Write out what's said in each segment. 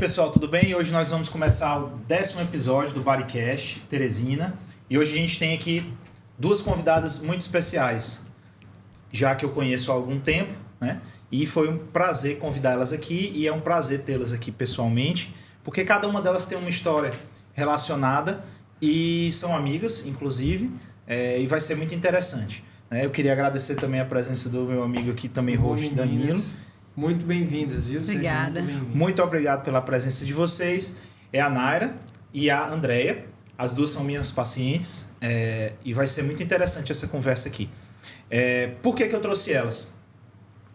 pessoal, tudo bem? Hoje nós vamos começar o 10º episódio do Bodycast, Teresina. E hoje a gente tem aqui duas convidadas muito especiais, já que eu conheço há algum tempo, né? E foi um prazer convidá-las aqui e é um prazer tê-las aqui pessoalmente, porque cada uma delas tem uma história relacionada e são amigas, inclusive, e vai ser muito interessante. Eu queria agradecer também a presença do meu amigo aqui, também host, Danilo. Muito bem-vindas, viu? Obrigada. Muito obrigado pela presença de vocês. É a Naira e a Andrea. As duas são minhas pacientes e vai ser muito interessante essa conversa aqui. Por que eu trouxe elas?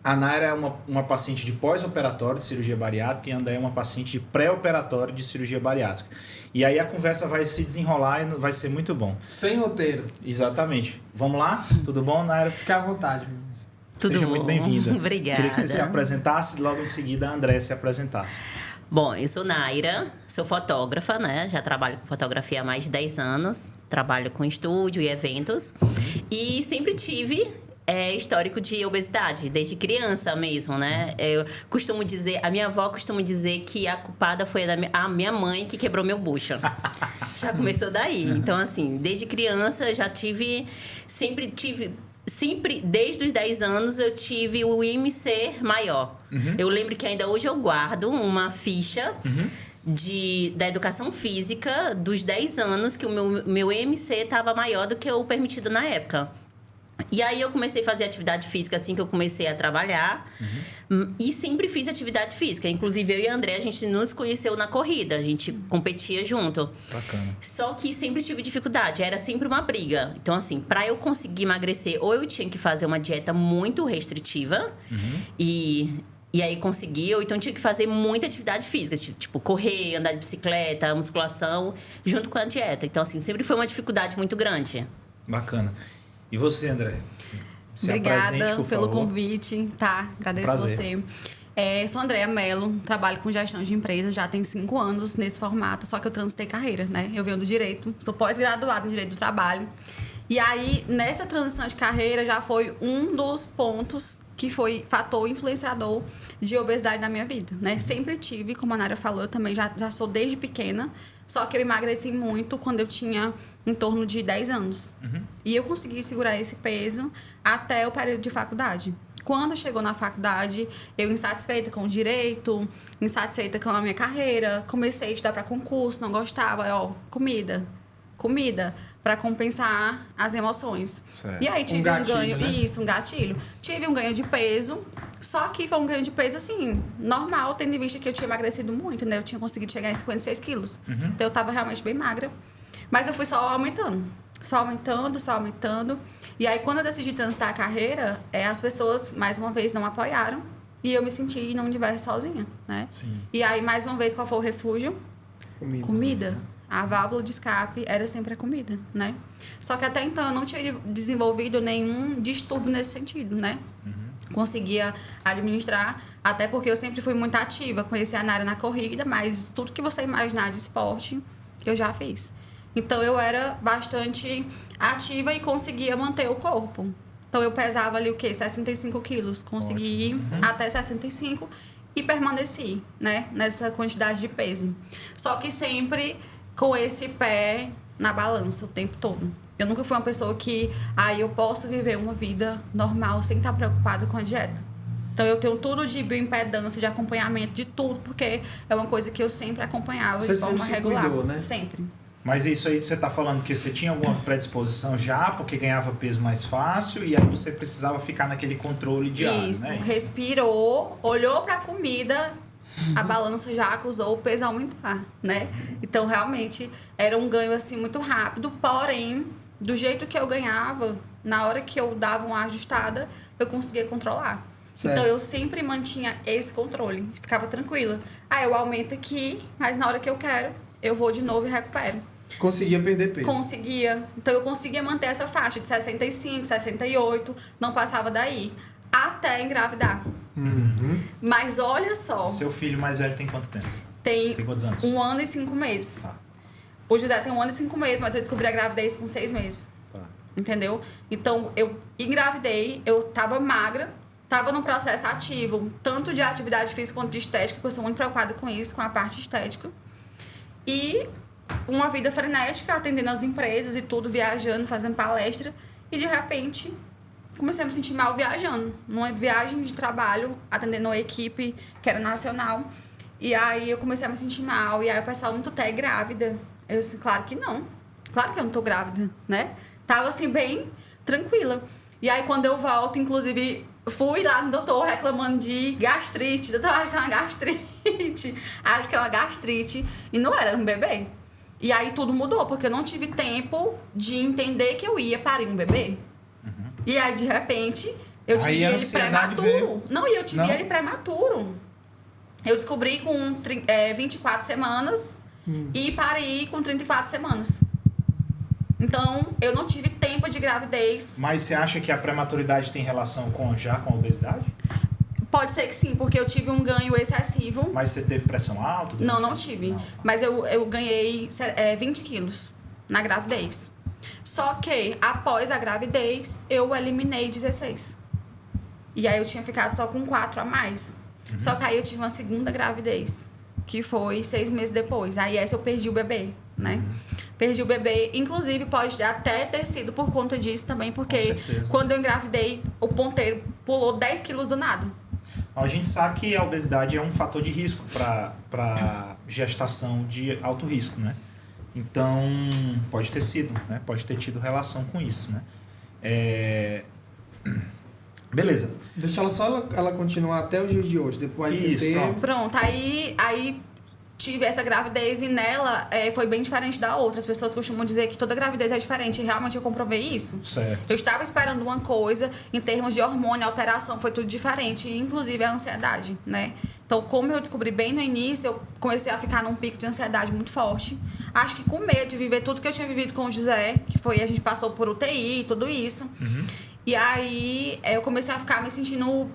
A Naira é uma paciente de pós-operatório de cirurgia bariátrica e a Andrea é uma paciente de pré-operatório de cirurgia bariátrica. E aí a conversa vai se desenrolar e vai ser muito bom. Sem roteiro. Exatamente. Vamos lá? Tudo bom, Naira? Fica à vontade. Tudo Seja bom. muito bem-vinda. Obrigada. Queria que você se apresentasse e logo em seguida a Andrea se apresentasse. Bom, eu sou Naira, sou fotógrafa, né? Já trabalho com fotografia há mais de 10 anos. Trabalho com estúdio e eventos. E sempre tive histórico de obesidade, desde criança mesmo, né? Eu costumo dizer, a minha avó costuma dizer que a culpada foi a minha mãe que quebrou meu bucho. Já começou daí. Então, assim, desde criança eu já sempre, desde os 10 anos, eu tive o IMC maior. Uhum. Eu lembro que ainda hoje eu guardo uma ficha da educação física dos 10 anos, que o meu IMC estava maior do que o permitido na época. E aí eu comecei a fazer atividade física assim que eu comecei a trabalhar. E sempre fiz atividade física. Inclusive, eu e a André, a gente nos conheceu na corrida. A gente competia junto. Bacana. Só que sempre tive dificuldade. Era sempre uma briga. Então, assim, para eu conseguir emagrecer, ou eu tinha que fazer uma dieta muito restritiva. E aí consegui. Ou então tinha que fazer muita atividade física. Tipo, correr, andar de bicicleta, musculação, junto com a dieta. Então, assim, sempre foi uma dificuldade muito grande. Bacana. E você, André? Obrigada pelo convite, tá? Agradeço você. Sou Andrea Mello, trabalho com gestão de empresas, já tem 5 anos nesse formato, só que eu transitei carreira, né? Eu venho do direito, sou pós-graduada em direito do trabalho. E aí, nessa transição de carreira, já foi um dos pontos que foi fator influenciador de obesidade na minha vida, né? Sempre tive, como a Nara falou, eu também já sou desde pequena, só que eu emagreci muito quando eu tinha em torno de 10 anos. E eu consegui segurar esse peso até o período de faculdade. Quando chegou na faculdade, eu insatisfeita com o direito, insatisfeita com a minha carreira, comecei a estudar para concurso, não gostava, comida, para compensar as emoções. Certo. E aí tive um ganho, né? Um gatilho. Tive um ganho de peso, só que foi um ganho de peso, assim, normal, tendo em vista que eu tinha emagrecido muito, né? Eu tinha conseguido chegar em 56 quilos. Então, eu tava realmente bem magra. Mas eu fui só aumentando. Só aumentando. E aí, quando eu decidi transitar a carreira, as pessoas, mais uma vez, não apoiaram. E eu me senti no universo sozinha, né? Sim. E aí, mais uma vez, qual foi o refúgio? Comida. A válvula de escape era sempre a comida, né? Só que até então eu não tinha desenvolvido nenhum distúrbio nesse sentido, né? Conseguia administrar, até porque eu sempre fui muito ativa. Conheci a Nara na corrida, mas tudo que você imaginar de esporte, eu já fiz. Então eu era bastante ativa e conseguia manter o corpo. Então eu pesava ali 65 quilos. Consegui ir até 65 e permaneci, né? Nessa quantidade de peso. Só que sempre com esse pé na balança o tempo todo. Eu nunca fui uma pessoa que eu posso viver uma vida normal sem estar preocupada com a dieta. Então eu tenho tudo de bioimpedância, de acompanhamento, de tudo, porque é uma coisa que eu sempre acompanhava de forma regular. Cuidou, né? Sempre. Mas isso aí você está falando que você tinha alguma predisposição já, porque ganhava peso mais fácil, e aí você precisava ficar naquele controle diário, isso, né? Respirou, olhou para a comida, a balança já acusou o peso aumentar, né? Então, realmente, era um ganho, assim, muito rápido. Porém, do jeito que eu ganhava, na hora que eu dava uma ajustada, eu conseguia controlar. Certo. Então, eu sempre mantinha esse controle. Ficava tranquila. Eu aumento aqui, mas na hora que eu quero, eu vou de novo e recupero. Conseguia perder peso? Conseguia. Então, eu conseguia manter essa faixa de 65, 68, não passava daí. Até engravidar. Mas olha só. Seu filho mais velho tem quanto tempo? Tem quantos anos? 1 ano e 5 meses. Tá. O José tem 1 ano e 5 meses, mas eu descobri a gravidez com 6 meses. Tá. Entendeu? Então, eu engravidei, eu tava magra, estava num processo ativo, tanto de atividade física quanto de estética, porque eu sou muito preocupada com isso, com a parte estética. E uma vida frenética, atendendo as empresas e tudo, viajando, fazendo palestra. E, de repente, comecei a me sentir mal viajando. Numa viagem de trabalho, atendendo uma equipe que era nacional. E aí eu comecei a me sentir mal. E aí o pessoal, tu tá grávida? Eu disse, claro que não. Claro que eu não tô grávida, né? Tava, assim, bem tranquila. E aí, quando eu volto, inclusive, fui lá no doutor reclamando de gastrite. Doutor, acho que é uma gastrite. Acho que é uma gastrite. E não era um bebê. E aí tudo mudou, porque eu não tive tempo de entender que eu ia parir um bebê. E aí, de repente, eu tive ele prematuro. Não, e eu tive ele prematuro. Eu descobri com 24 semanas e parei com 34 semanas. Então, eu não tive tempo de gravidez. Mas você acha que a prematuridade tem relação com a obesidade? Pode ser que sim, porque eu tive um ganho excessivo. Mas você teve pressão alta? Não tive. Não. Mas eu ganhei 20 quilos na gravidez. Só que, após a gravidez, eu eliminei 16. E aí eu tinha ficado só com 4 a mais. Só que aí eu tive uma segunda gravidez, que foi 6 meses depois. Aí essa eu perdi o bebê, né? Perdi o bebê. Inclusive, pode até ter sido por conta disso também, porque quando eu engravidei, o ponteiro pulou 10 quilos do nada. A gente sabe que a obesidade é um fator de risco para gestação de alto risco, né? Então, pode ter sido, né? Pode ter tido relação com isso, né? Beleza. Deixa ela continuar até os dias de hoje, depois isso, você ter... Pronto, aí tive essa gravidez e nela foi bem diferente da outra. As pessoas costumam dizer que toda gravidez é diferente. E realmente eu comprovei isso. Certo. Eu estava esperando uma coisa, em termos de hormônio, alteração, foi tudo diferente. Inclusive a ansiedade, né? Então, como eu descobri bem no início, eu comecei a ficar num pico de ansiedade muito forte. Acho que com medo de viver tudo que eu tinha vivido com o José, que foi, a gente passou por UTI e tudo isso. E aí, eu comecei a ficar me sentindo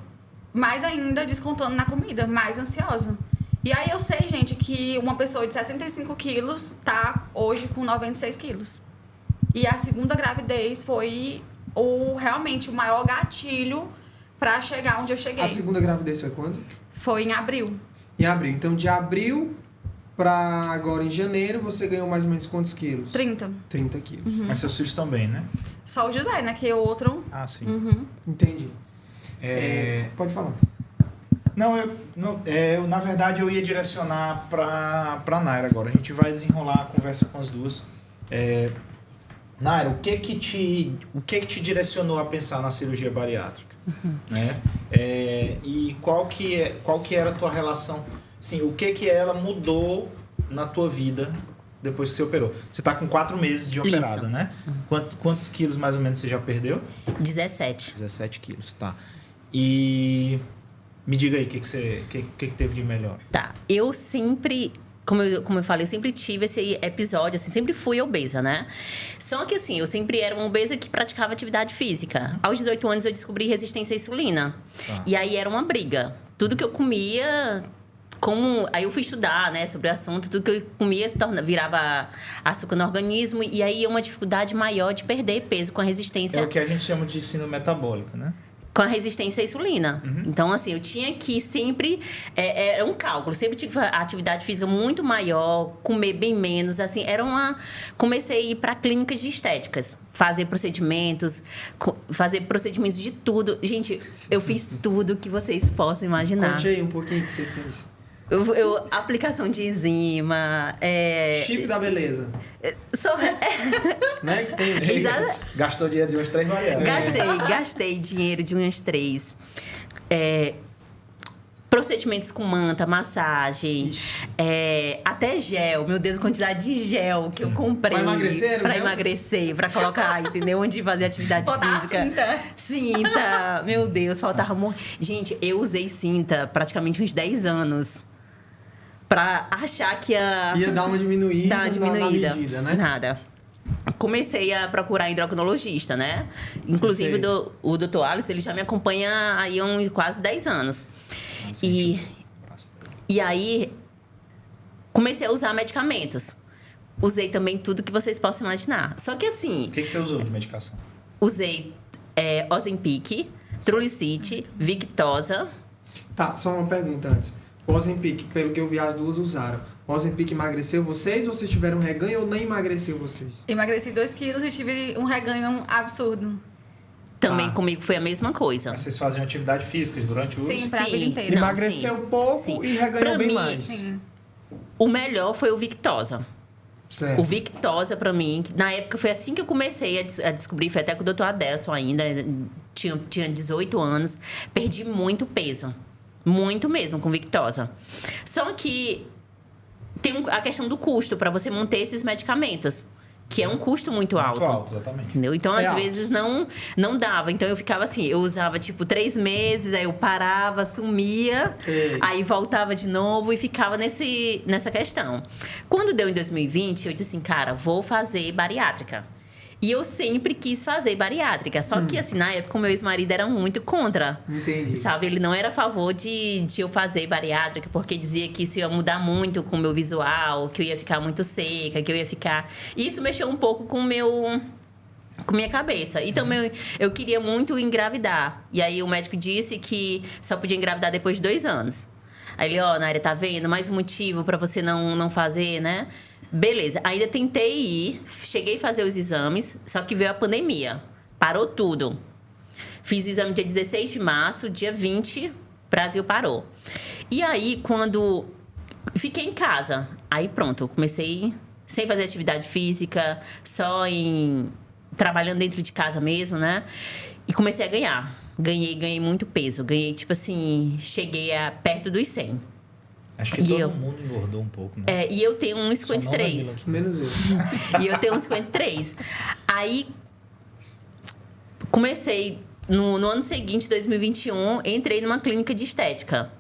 mais ainda descontando na comida, mais ansiosa. E aí eu sei, gente, que uma pessoa de 65 quilos tá hoje com 96 quilos. E a segunda gravidez foi realmente o maior gatilho para chegar onde eu cheguei. A segunda gravidez foi quando? Foi em abril. Em abril. Então, de abril para agora em janeiro, você ganhou mais ou menos quantos quilos? 30. 30 quilos. Mas seus filhos também, né? Só o José, né? Que é outro. Ah, sim. Entendi. Pode falar. Não, eu na verdade eu ia direcionar para Naira agora. A gente vai desenrolar a conversa com as duas. Naira, o que que te direcionou a pensar na cirurgia bariátrica? Né? E qual que era a tua relação? Sim, o que ela mudou na tua vida depois que você operou? Você está com 4 meses de operada, Isso. né? Quantos quilos mais ou menos você já perdeu? 17. 17 quilos, tá. E me diga aí, o que teve de melhor? Tá, eu sempre... Como eu falei, eu sempre tive esse episódio, assim, sempre fui obesa, né? Só que, assim, eu sempre era uma obesa que praticava atividade física. Aos 18 anos, eu descobri resistência à insulina. Tá. E aí, era uma briga. Tudo que eu comia... Aí eu fui estudar, né, sobre o assunto. Tudo que eu comia virava açúcar no organismo. E aí, é uma dificuldade maior de perder peso com a resistência... É o que a gente chama de síndrome metabólica, né? Com a resistência à insulina. Então, assim, eu tinha que sempre... Era um cálculo. Sempre tive atividade física muito maior, comer bem menos. Assim, comecei a ir para clínicas de estéticas. Fazer procedimentos de tudo. Gente, eu fiz tudo que vocês possam imaginar. Conte aí um pouquinho o que você fez. Aplicação de enzima... Chip da beleza. Né? Tem Gastou dinheiro de umas 3 variáveis. Gastei dinheiro de umas 3. Procedimentos com manta, massagem, até gel. Meu Deus, a quantidade de gel que eu comprei. Pra emagrecer, pra colocar, entendeu? Onde fazer atividade física. Cinta. Meu Deus, faltava muito. Gente, eu usei cinta praticamente uns 10 anos. Pra achar que ia dar uma diminuída. Dar uma diminuída. Na medida, né? Nada. Comecei a procurar endocrinologista, né? Inclusive, o Dr. Alisson, ele já me acompanha aí há quase 10 anos. E aí, comecei a usar medicamentos. Usei também tudo que vocês possam imaginar. Só que assim... O que você usou de medicação? Usei Ozempic, Trulicity, Victosa. Tá, só uma pergunta antes. O Ozempic, pelo que eu vi, as duas usaram. O Ozempic emagreceu vocês ou vocês tiveram reganho ou nem emagreceu vocês? Emagreci 2 quilos e tive um reganho absurdo. Também comigo foi a mesma coisa. Mas vocês faziam atividade física durante o uso? Sim, pra vida inteira. Não, Emagreceu pouco e reganhou Pra bem mim, mais. Sim. O melhor foi o Victosa. Certo. O Victosa, pra mim, na época foi assim que eu comecei a descobrir, foi até com o Dr. Adelson ainda, tinha 18 anos, perdi muito peso. Muito mesmo com Victosa. Só que tem a questão do custo para você manter esses medicamentos, que é um custo muito alto. Muito alto, exatamente. Entendeu? Então, às alto. vezes, não dava. Então, eu ficava assim, eu usava, 3 meses, aí eu parava, sumia, Ei. aí voltava de novo e ficava nessa questão. Quando deu em 2020, eu disse assim, cara, vou fazer bariátrica. E eu sempre quis fazer bariátrica. Só que, assim, na época, o meu ex-marido era muito contra. Entendi. Sabe? Ele não era a favor de eu fazer bariátrica, porque dizia que isso ia mudar muito com o meu visual, que eu ia ficar muito seca, que eu ia ficar... E isso mexeu um pouco com minha cabeça. E também eu queria muito engravidar. E aí o médico disse que só podia engravidar depois de 2 anos. Aí ele, Naira, tá vendo? Mais um motivo pra você não fazer, né? Beleza, ainda tentei ir, cheguei a fazer os exames, só que veio a pandemia, parou tudo. Fiz o exame dia 16 de março, dia 20, Brasil parou. E aí, quando fiquei em casa, aí pronto, comecei sem fazer atividade física, só trabalhando dentro de casa mesmo, né? E comecei a ganhar. Ganhei muito peso, ganhei, cheguei a perto dos 100. Acho que todo mundo engordou um pouco, né? E eu tenho 1,53. Menos eu. E eu tenho 1,53. Aí, comecei, no ano seguinte, 2021, entrei numa clínica de estética.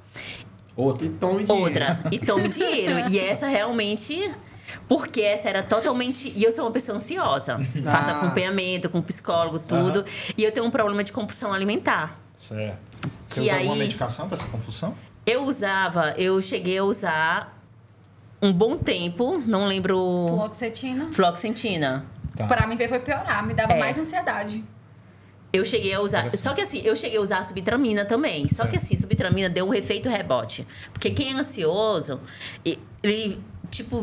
E tome dinheiro. E tome dinheiro. E essa realmente... Porque essa era totalmente... E eu sou uma pessoa ansiosa. Faço acompanhamento com psicólogo, tudo. E eu tenho um problema de compulsão alimentar. Certo. Você usa alguma medicação para essa compulsão? Eu cheguei a usar um bom tempo, não lembro... Fluoxetina. Tá. Pra mim foi piorar, me dava mais ansiedade. Eu cheguei a usar... Só que assim, eu cheguei a usar a subtramina também. Só que assim, subtramina deu um efeito rebote. Porque quem é ansioso, ele,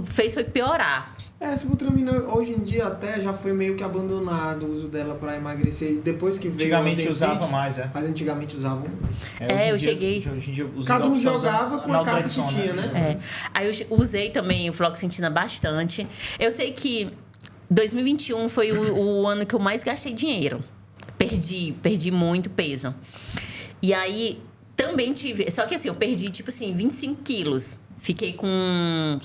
fez foi piorar. Essa subtramina hoje em dia até já foi meio que abandonado o uso dela para emagrecer. Depois que veio antigamente usava mais, Mas antigamente usavam. Hoje em dia cada um jogava com a carta que tinha, né? Aí eu usei também o fluoxetina bastante. Eu sei que 2021 foi o ano que eu mais gastei dinheiro. Perdi muito peso. E aí também tive... Só que assim, eu perdi 25 quilos. Fiquei com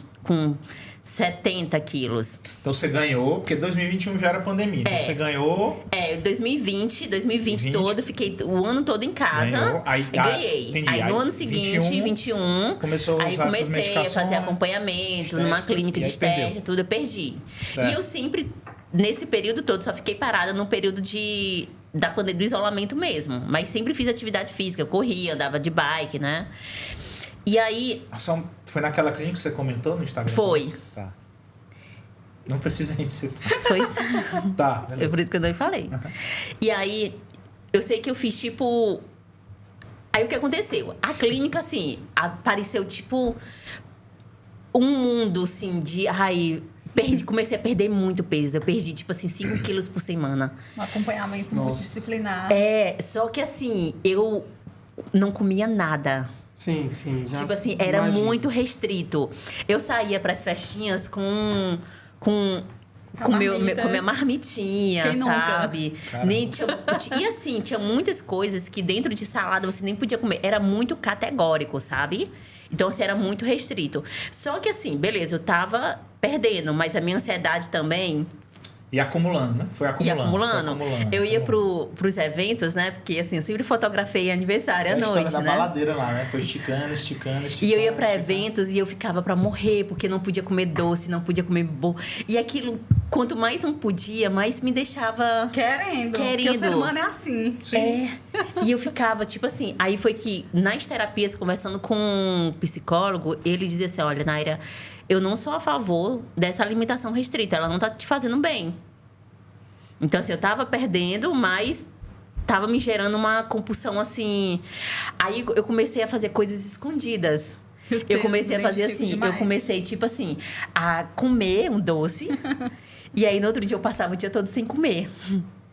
70 quilos. Então você ganhou, porque 2021 já era pandemia. Então você ganhou... 2020 todo, fiquei o ano todo em casa. Ganhou. Ganhei. Entendi. Aí no ano seguinte, 21, começou a usar essas medicações. Comecei a fazer acompanhamento numa clínica de estética, tudo, eu perdi. Certo. E eu sempre, nesse período todo, só fiquei parada no período do isolamento mesmo. Mas sempre fiz atividade física, corria, andava de bike, né? E aí... Foi naquela clínica que você comentou no Instagram? Foi. Tá. Não precisa nem citar. Foi. Tá, beleza. É por isso que eu não falei. E aí, eu sei que eu fiz Aí o que aconteceu? A clínica, assim, apareceu um mundo, assim, de... comecei a perder muito peso. Eu perdi, 5 quilos por semana. Um acompanhamento muito disciplinar. Só que assim, eu não comia nada. Sim. Era muito restrito. Eu saía para as festinhas com minha marmitinha, quem sabe? E assim, tinha muitas coisas que dentro de salada você nem podia comer. Era muito categórico, sabe? Então, assim, era muito restrito. Só que assim, beleza, eu tava perdendo, mas a minha ansiedade também... E acumulando, né? Foi acumulando. Eu ia pros eventos, né? Porque, assim, eu sempre fotografei aniversário à noite, né? A história da baladeira lá, né? Foi esticando. E eu ia pra eventos e eu ficava pra morrer, porque não podia comer doce, não podia comer bolo. E aquilo, quanto mais não podia, mais me deixava... Querendo. Porque o ser humano é assim. Sim. E eu ficava, assim... Aí foi que, nas terapias, conversando com um psicólogo, ele dizia assim, olha, Naira... Eu não sou a favor dessa alimentação restrita. Ela não tá te fazendo bem. Então, assim, eu tava perdendo, mas tava me gerando uma compulsão, assim. Aí eu comecei a fazer coisas escondidas. Eu comecei a fazer assim, demais. Eu comecei, tipo assim, a comer um doce. E aí, no outro dia, eu passava o dia todo sem comer.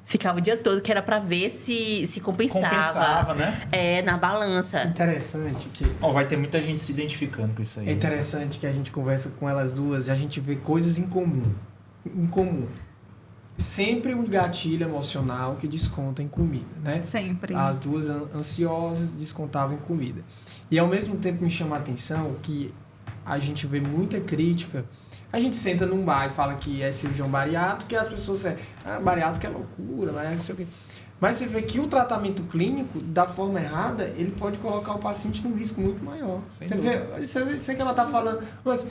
Ficava o dia todo, que era pra ver se compensava. Compensava, né? Na balança. Interessante que... vai ter muita gente se identificando com isso aí. É interessante que a gente conversa com elas duas e a gente vê coisas em comum. Em comum. Sempre um gatilho emocional que desconta em comida, né? Sempre. As duas ansiosas descontavam em comida. E ao mesmo tempo me chama a atenção que a gente vê muita crítica. A gente senta num bar e fala que é cirurgião bariátrico, que as pessoas dizem, bariátrico é loucura, bariátrico não sei o quê. Mas você vê que o tratamento clínico, da forma errada, ele pode colocar o paciente num risco muito maior. Você vê que ela está falando, você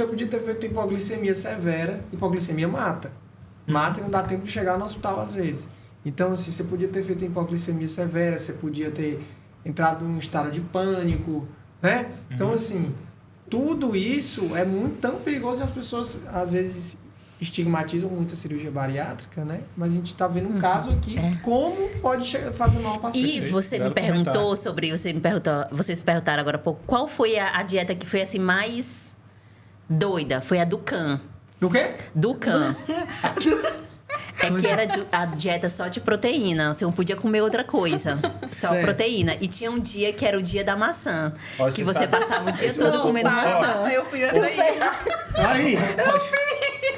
podia ter feito hipoglicemia severa, hipoglicemia mata. Mata e não dá tempo de chegar no hospital às vezes. Então, assim, você podia ter feito hipoglicemia severa, você podia ter entrado num estado de pânico, né? Então, assim, tudo isso é muito tão perigoso e as pessoas, às vezes, estigmatizam muito a cirurgia bariátrica, né? Mas a gente está vendo um caso aqui, como pode fazer mal ao paciente. E você me perguntou sobre, vocês perguntaram agora há pouco, qual foi a dieta que foi, assim, mais doida? Foi a do Can. Do quê? Do Can. É que era a dieta só de proteína. Você não podia comer outra coisa. Só proteína. E tinha um dia que era o dia da maçã. Que você passava o dia todo comendo maçã. Eu fiz essa aí.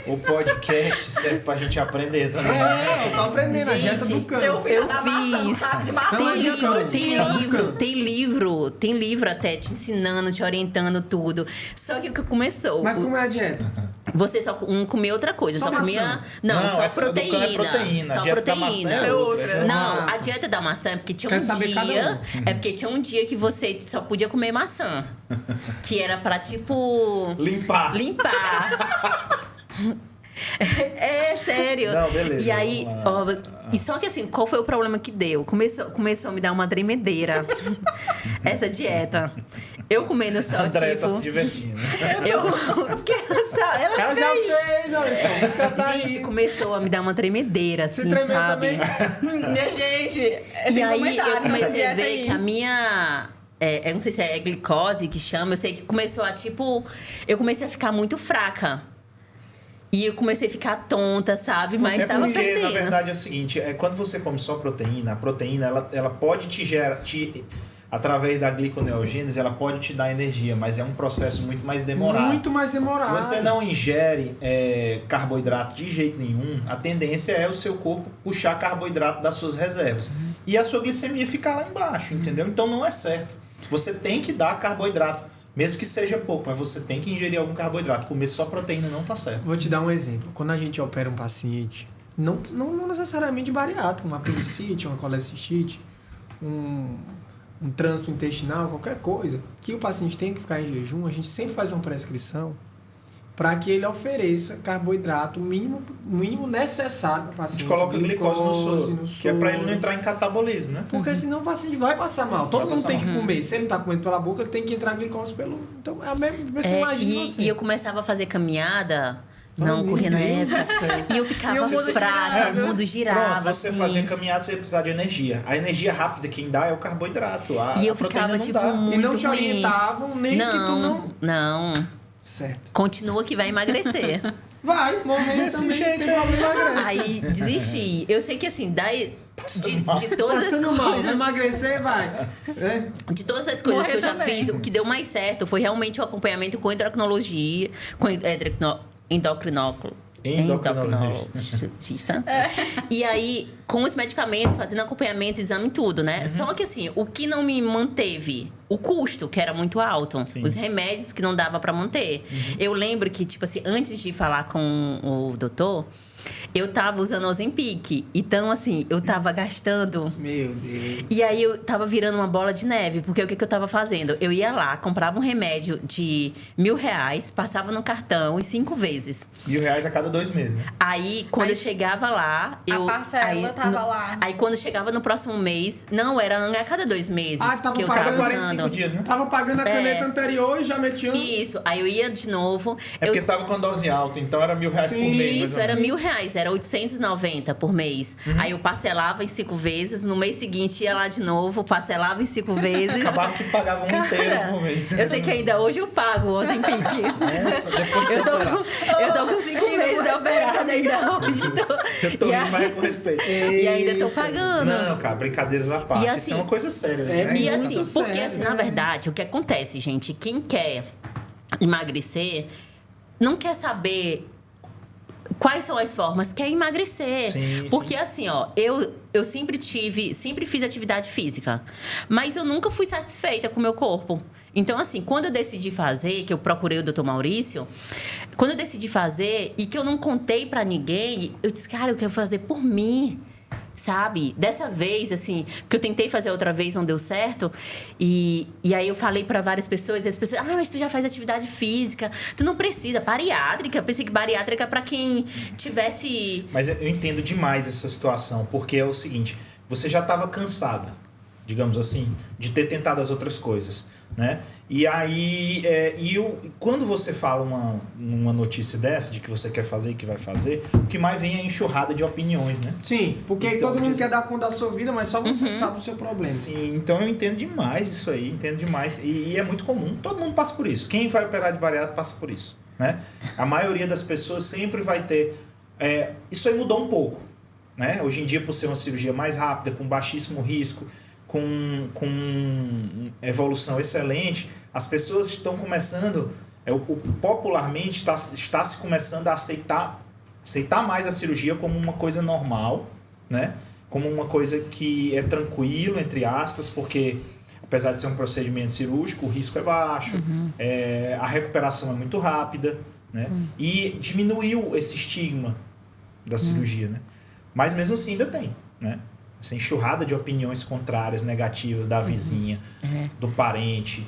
O podcast serve pra gente aprender também. Eu tô aprendendo a dieta do Can. Eu fiz da maçã, sabe? De maçã. Tem livro até te ensinando, te orientando tudo. Só que o que começou... Mas como é a dieta? Você só não comia outra coisa. Só comia... Não, só proteína. Só proteína. proteína. É outra. Não, a dieta da maçã é porque tinha É porque tinha um dia que você só podia comer maçã. Que era pra, tipo... Limpar. É sério. Não, beleza. E aí, e só que assim, qual foi o problema que deu? Começou a me dar uma tremedeira essa dieta. Eu comendo só, André tipo... tá se divertindo. Porque ela já fez, olha só. Gente, começou a me dar uma tremedeira, assim, sabe? Minha gente, e aí eu comecei a ver que a minha... eu não sei se é glicose que chama, eu sei que começou a, tipo... Eu comecei a ficar muito fraca. E eu comecei a ficar tonta, sabe? Mas estava perdendo. Na verdade, é o seguinte, quando você come só proteína, a proteína, ela pode te gerar... Através da gliconeogênese, ela pode te dar energia, mas é um processo muito mais demorado. Muito mais demorado. Se você não ingere carboidrato de jeito nenhum, a tendência é o seu corpo puxar carboidrato das suas reservas. E a sua glicemia ficar lá embaixo, entendeu? Então não é certo. Você tem que dar carboidrato, mesmo que seja pouco, mas você tem que ingerir algum carboidrato. Comer só proteína não tá certo. Vou te dar um exemplo. Quando a gente opera um paciente, não necessariamente bariátrico, uma apendicite, uma colecistite, um trânsito intestinal, qualquer coisa, que o paciente tem que ficar em jejum, a gente sempre faz uma prescrição para que ele ofereça carboidrato mínimo necessário para o paciente. A gente coloca glicose no soro, que é para ele não entrar em catabolismo, né? Porque senão o paciente vai passar mal. Todo mundo tem que comer. Se ele não está comendo pela boca, ele tem que entrar glicose pelo... Então, é a mesma... Você imagina você. E eu começava a fazer caminhada... Não, corria na época. E eu ficava fraca, o mundo girava. Pronto, você fazer caminhada, você ia precisar de energia. A energia rápida quem dá é o carboidrato. E eu ficava, tipo, muito ruim. E não te orientavam, nem que tu não... Não. Certo. Continua que vai emagrecer. Vai, morrer também, tem problema, emagrece. Aí, desisti. Eu sei que, assim, de todas Passando as mal, coisas... emagrecer, vai. De todas as coisas que eu já fiz, o que deu mais certo foi realmente o acompanhamento com endocrinologia, com endocrinologista. E aí, com os medicamentos, fazendo acompanhamento, exame, tudo, né? Só que assim, o que não me manteve, o custo, que era muito alto. Sim. Os remédios que não dava pra manter. Eu lembro que, tipo assim, antes de falar com o doutor, eu tava usando Ozempic. Então, assim, eu tava gastando... Meu Deus. E aí, eu tava virando uma bola de neve. Porque o que eu tava fazendo? Eu ia lá, comprava um remédio de R$1.000, passava no cartão e 5 vezes. R$1.000 a cada 2 meses, né? Aí, quando eu chegava lá... A parcela tava lá. Aí, quando chegava no próximo mês... Não, era a cada 2 meses. Tava que eu pagando 45 dias, né? Tava pagando a caneta anterior e já metia... Isso. Aí, eu ia de novo... Porque tava com a dose alta. Então, era R$1.000 por mês. Isso, era R$1.000. era 890 por mês. Aí eu parcelava em 5 vezes, no mês seguinte ia lá de novo, parcelava em 5 vezes. Acabava que pagava um inteiro por mês. Eu sei que ainda hoje eu pago o Ozempic. Nossa, depois Eu tô com 5 meses de operada ainda hoje. Eu tô rindo, mas com respeito. E ainda tô pagando. Não, cara, brincadeiras à parte. E assim, isso é uma coisa séria. E assim, muito porque sério, assim, né? na verdade, o que acontece, gente, quem quer emagrecer não quer saber quais são as formas, quer emagrecer. Sim, porque sim. assim, ó, eu sempre fiz atividade física, mas eu nunca fui satisfeita com o meu corpo. Então, assim, quando eu decidi fazer, que eu procurei o Dr. Maurício, quando eu decidi fazer e que eu não contei pra ninguém, eu disse, cara, eu quero fazer por mim. Sabe? Dessa vez, assim, porque eu tentei fazer outra vez, não deu certo. E aí eu falei para várias pessoas, e as pessoas, mas tu já faz atividade física, tu não precisa, bariátrica. Eu pensei que bariátrica para quem tivesse. Mas eu entendo demais essa situação, porque é o seguinte, você já estava cansada, digamos assim, de ter tentado as outras coisas, né? E aí, quando você fala uma notícia dessa, de que você quer fazer e que vai fazer, o que mais vem é a enxurrada de opiniões, né? Sim, porque Então, todo mundo quer dar conta da sua vida, mas só você sabe o seu problema. Sim, então eu entendo demais isso aí, entendo demais. E é muito comum, todo mundo passa por isso. Quem vai operar de bariátrica passa por isso, né? A maioria das pessoas sempre vai ter... isso aí mudou um pouco, né? Hoje em dia, por ser uma cirurgia mais rápida, com baixíssimo risco, com evolução excelente, as pessoas estão começando, popularmente está se começando a aceitar mais a cirurgia como uma coisa normal, né? Como uma coisa que é tranquilo, entre aspas, porque apesar de ser um procedimento cirúrgico, o risco é baixo, a recuperação é muito rápida, né? E diminuiu esse estigma da cirurgia, né? Mas mesmo assim ainda tem, né? Essa enxurrada de opiniões contrárias, negativas da vizinha, do parente,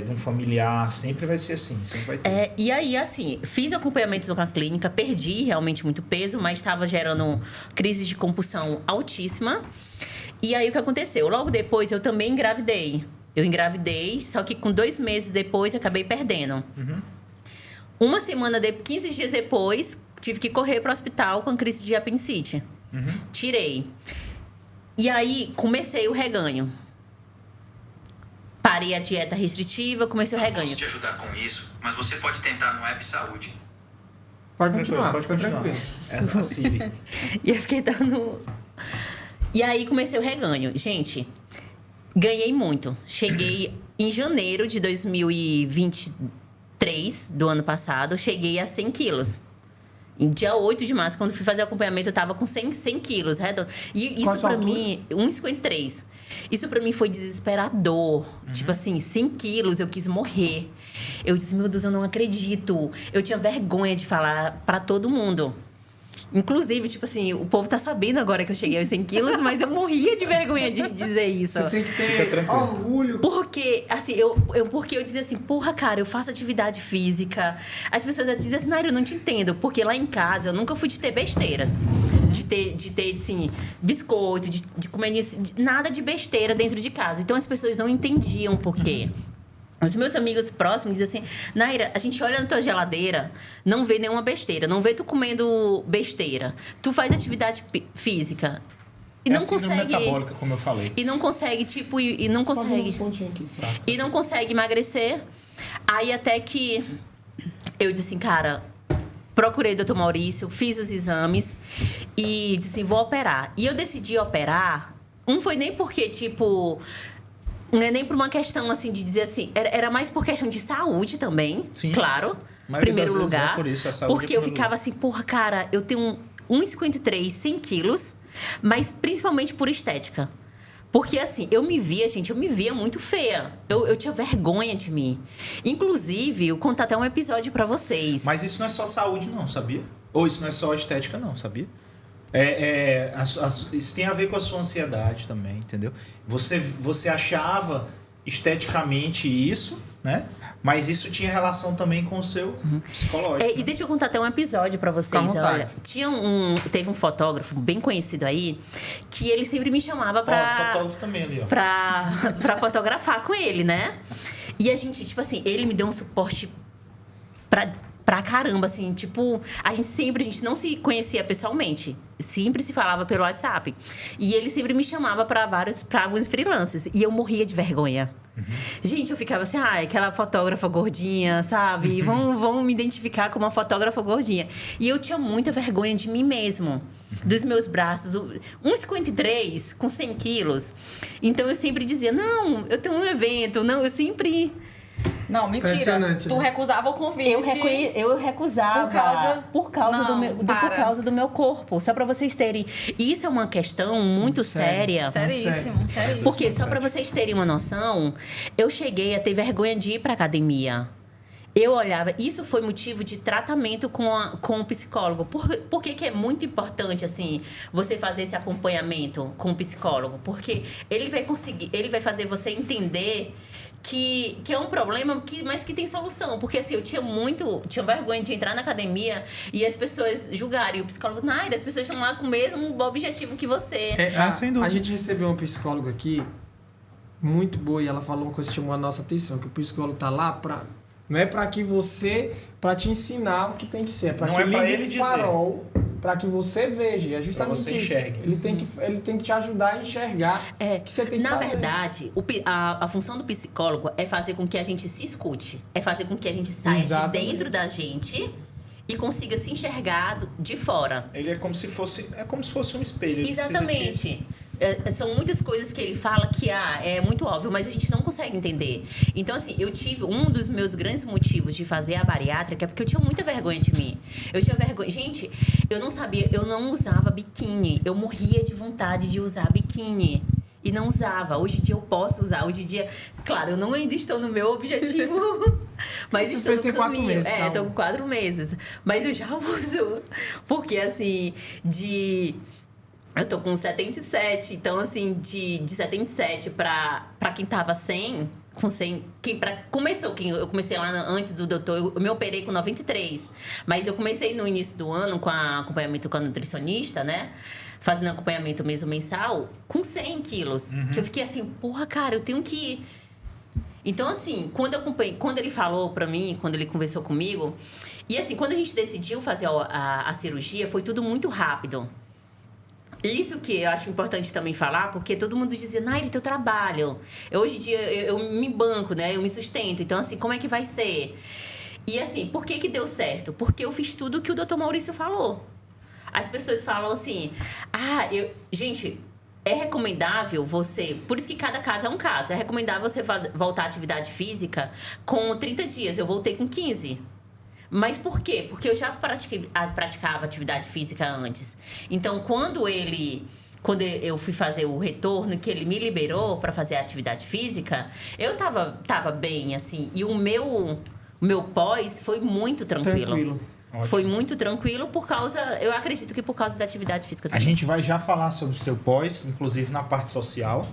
de um familiar, sempre vai ser assim, sempre vai ter. E aí, assim, fiz o acompanhamento com a clínica, perdi realmente muito peso, mas estava gerando crise de compulsão altíssima. E aí, o que aconteceu? Logo depois, eu também engravidei. Eu engravidei, só que com 2 meses depois, acabei perdendo. 15 dias depois, tive que correr para o hospital com crise de apendicite. Tirei. E aí, comecei o reganho. Parei a dieta restritiva, comecei o reganho. Posso te ajudar com isso, mas você pode tentar no Web Saúde. Pode continuar, pode fica continuar. tranquilo. É a Siri. E eu fiquei dando... E aí, comecei o reganho. Gente, ganhei muito. Cheguei em janeiro de 2023, do ano passado, cheguei a 100 quilos. Em dia 8 de março, quando fui fazer o acompanhamento, eu tava com 100 quilos, redondo. E isso pra mim, 1,53. Isso pra mim foi desesperador. Tipo assim, 100 quilos, eu quis morrer. Eu disse, meu Deus, eu não acredito. Eu tinha vergonha de falar pra todo mundo. Inclusive, tipo assim, o povo tá sabendo agora que eu cheguei aos 100 quilos, mas eu morria de vergonha de dizer isso. Você tem que ter orgulho. Porque, assim, porque eu dizia assim, porra, cara, eu faço atividade física. As pessoas diziam assim, Naira, eu não te entendo. Porque lá em casa, eu nunca fui de ter besteiras. De ter assim, biscoito, de comer nada de besteira dentro de casa. Então, as pessoas não entendiam por quê. Os meus amigos próximos dizem assim, Naira, a gente olha na tua geladeira, não vê nenhuma besteira, não vê tu comendo besteira. Tu faz atividade física e não consegue... metabólica, como eu falei. E não consegue, tipo, e não consegue... E não consegue emagrecer. Aí até que eu disse assim, cara, procurei o Dr. Maurício, fiz os exames e disse assim, vou operar. E eu decidi operar, não foi nem porque, tipo... Não é nem por uma questão, assim, de dizer assim... Era mais por questão de saúde também, Sim. Claro. Primeiro lugar. Por isso, a saúde porque eu ficava assim, porra, cara... Eu tenho 1,53, 100 quilos... Mas principalmente por estética. Porque, assim, eu me via muito feia. Eu tinha vergonha de mim. Inclusive, eu conto até um episódio pra vocês. Mas isso não é só saúde, não, sabia? Ou isso não é só estética, não, sabia? Isso tem a ver com a sua ansiedade também, entendeu? Você achava esteticamente isso, né? Mas isso tinha relação também com o seu psicológico. E deixa eu contar até um episódio pra vocês. Olha, teve um fotógrafo bem conhecido aí que ele sempre me chamava pra... fotógrafo também ali, ó. Pra fotografar com ele, né? E a gente, tipo assim, ele me deu um suporte pra caramba, assim, tipo, a gente não se conhecia pessoalmente, sempre se falava pelo WhatsApp. E ele sempre me chamava pra alguns freelancers, e eu morria de vergonha. Gente, eu ficava assim, aquela fotógrafa gordinha, sabe? Vamos me identificar como uma fotógrafa gordinha. E eu tinha muita vergonha de mim mesmo, dos meus braços, 1,53 com 100 quilos. Então eu sempre dizia, não, eu tenho um evento, não, eu sempre... Não, mentira. Tu recusava o convite. Eu recusava por causa do meu corpo. Só pra vocês terem... Isso é uma questão muito séria. Seríssimo. Porque, só pra vocês terem uma noção, eu cheguei a ter vergonha de ir pra academia. Eu olhava... Isso foi motivo de tratamento com o psicólogo. Por que é muito importante, assim, você fazer esse acompanhamento com o psicólogo? Porque ele vai fazer você entender... Que é um problema, mas que tem solução. Porque, assim, eu tinha vergonha de entrar na academia e as pessoas julgarem. O psicólogo, Naira, as pessoas estão lá com o mesmo objetivo que você. Sem dúvida. A gente recebeu uma psicóloga aqui, muito boa, e ela falou uma coisa que chamou a nossa atenção, que o psicólogo tá lá não é para te ensinar o que tem que ser, é para que ligue o farol, para que você veja, é justamente você isso. Enxergue. Ele tem que te ajudar a enxergar o que você tem que fazer. Na verdade, a função do psicólogo é fazer com que a gente se escute, é fazer com que a gente saia de dentro da gente e consiga se enxergar de fora. Ele é como se fosse um espelho. Ele Exatamente. São muitas coisas que ele fala que é muito óbvio, mas a gente não consegue entender. Então, assim, eu tive um dos meus grandes motivos de fazer a bariátrica, porque eu tinha muita vergonha de mim. Eu tinha vergonha. Gente, eu não sabia, eu não usava biquíni. Eu morria de vontade de usar biquíni. E não usava. Hoje em dia eu posso usar. Hoje em dia, claro, eu não ainda estou no meu objetivo, mas isso estou no caminho. 4 meses, estou com 4 meses. Mas eu já uso. Porque, assim, eu tô com 77, então, assim, de 77 pra quem tava 100, com 100... Eu comecei lá antes do doutor, eu me operei com 93. Mas eu comecei no início do ano com acompanhamento com a nutricionista, né? Fazendo acompanhamento mesmo mensal, com 100 quilos. Que eu fiquei assim, porra, cara, eu tenho que... Então, assim, quando ele falou pra mim, quando ele conversou comigo... E, assim, quando a gente decidiu fazer a cirurgia, foi tudo muito rápido. Isso que eu acho importante também falar, porque todo mundo dizia, Naira, teu trabalho. Hoje em dia, eu me banco, né? Eu me sustento. Então, assim, como é que vai ser? E, assim, por que deu certo? Porque eu fiz tudo o que o Dr. Maurício falou. As pessoas falam assim, gente, é recomendável você... Por isso que cada caso é um caso. É recomendável você voltar à atividade física com 30 dias. Eu voltei com 15. Mas por quê? Porque eu já praticava atividade física antes. Então, quando eu fui fazer o retorno, que ele me liberou para fazer a atividade física, eu tava bem, assim. E o meu pós foi muito tranquilo. Ótimo. Foi muito tranquilo eu acredito que por causa da atividade física também. A gente vai já falar sobre o seu pós, inclusive na parte social.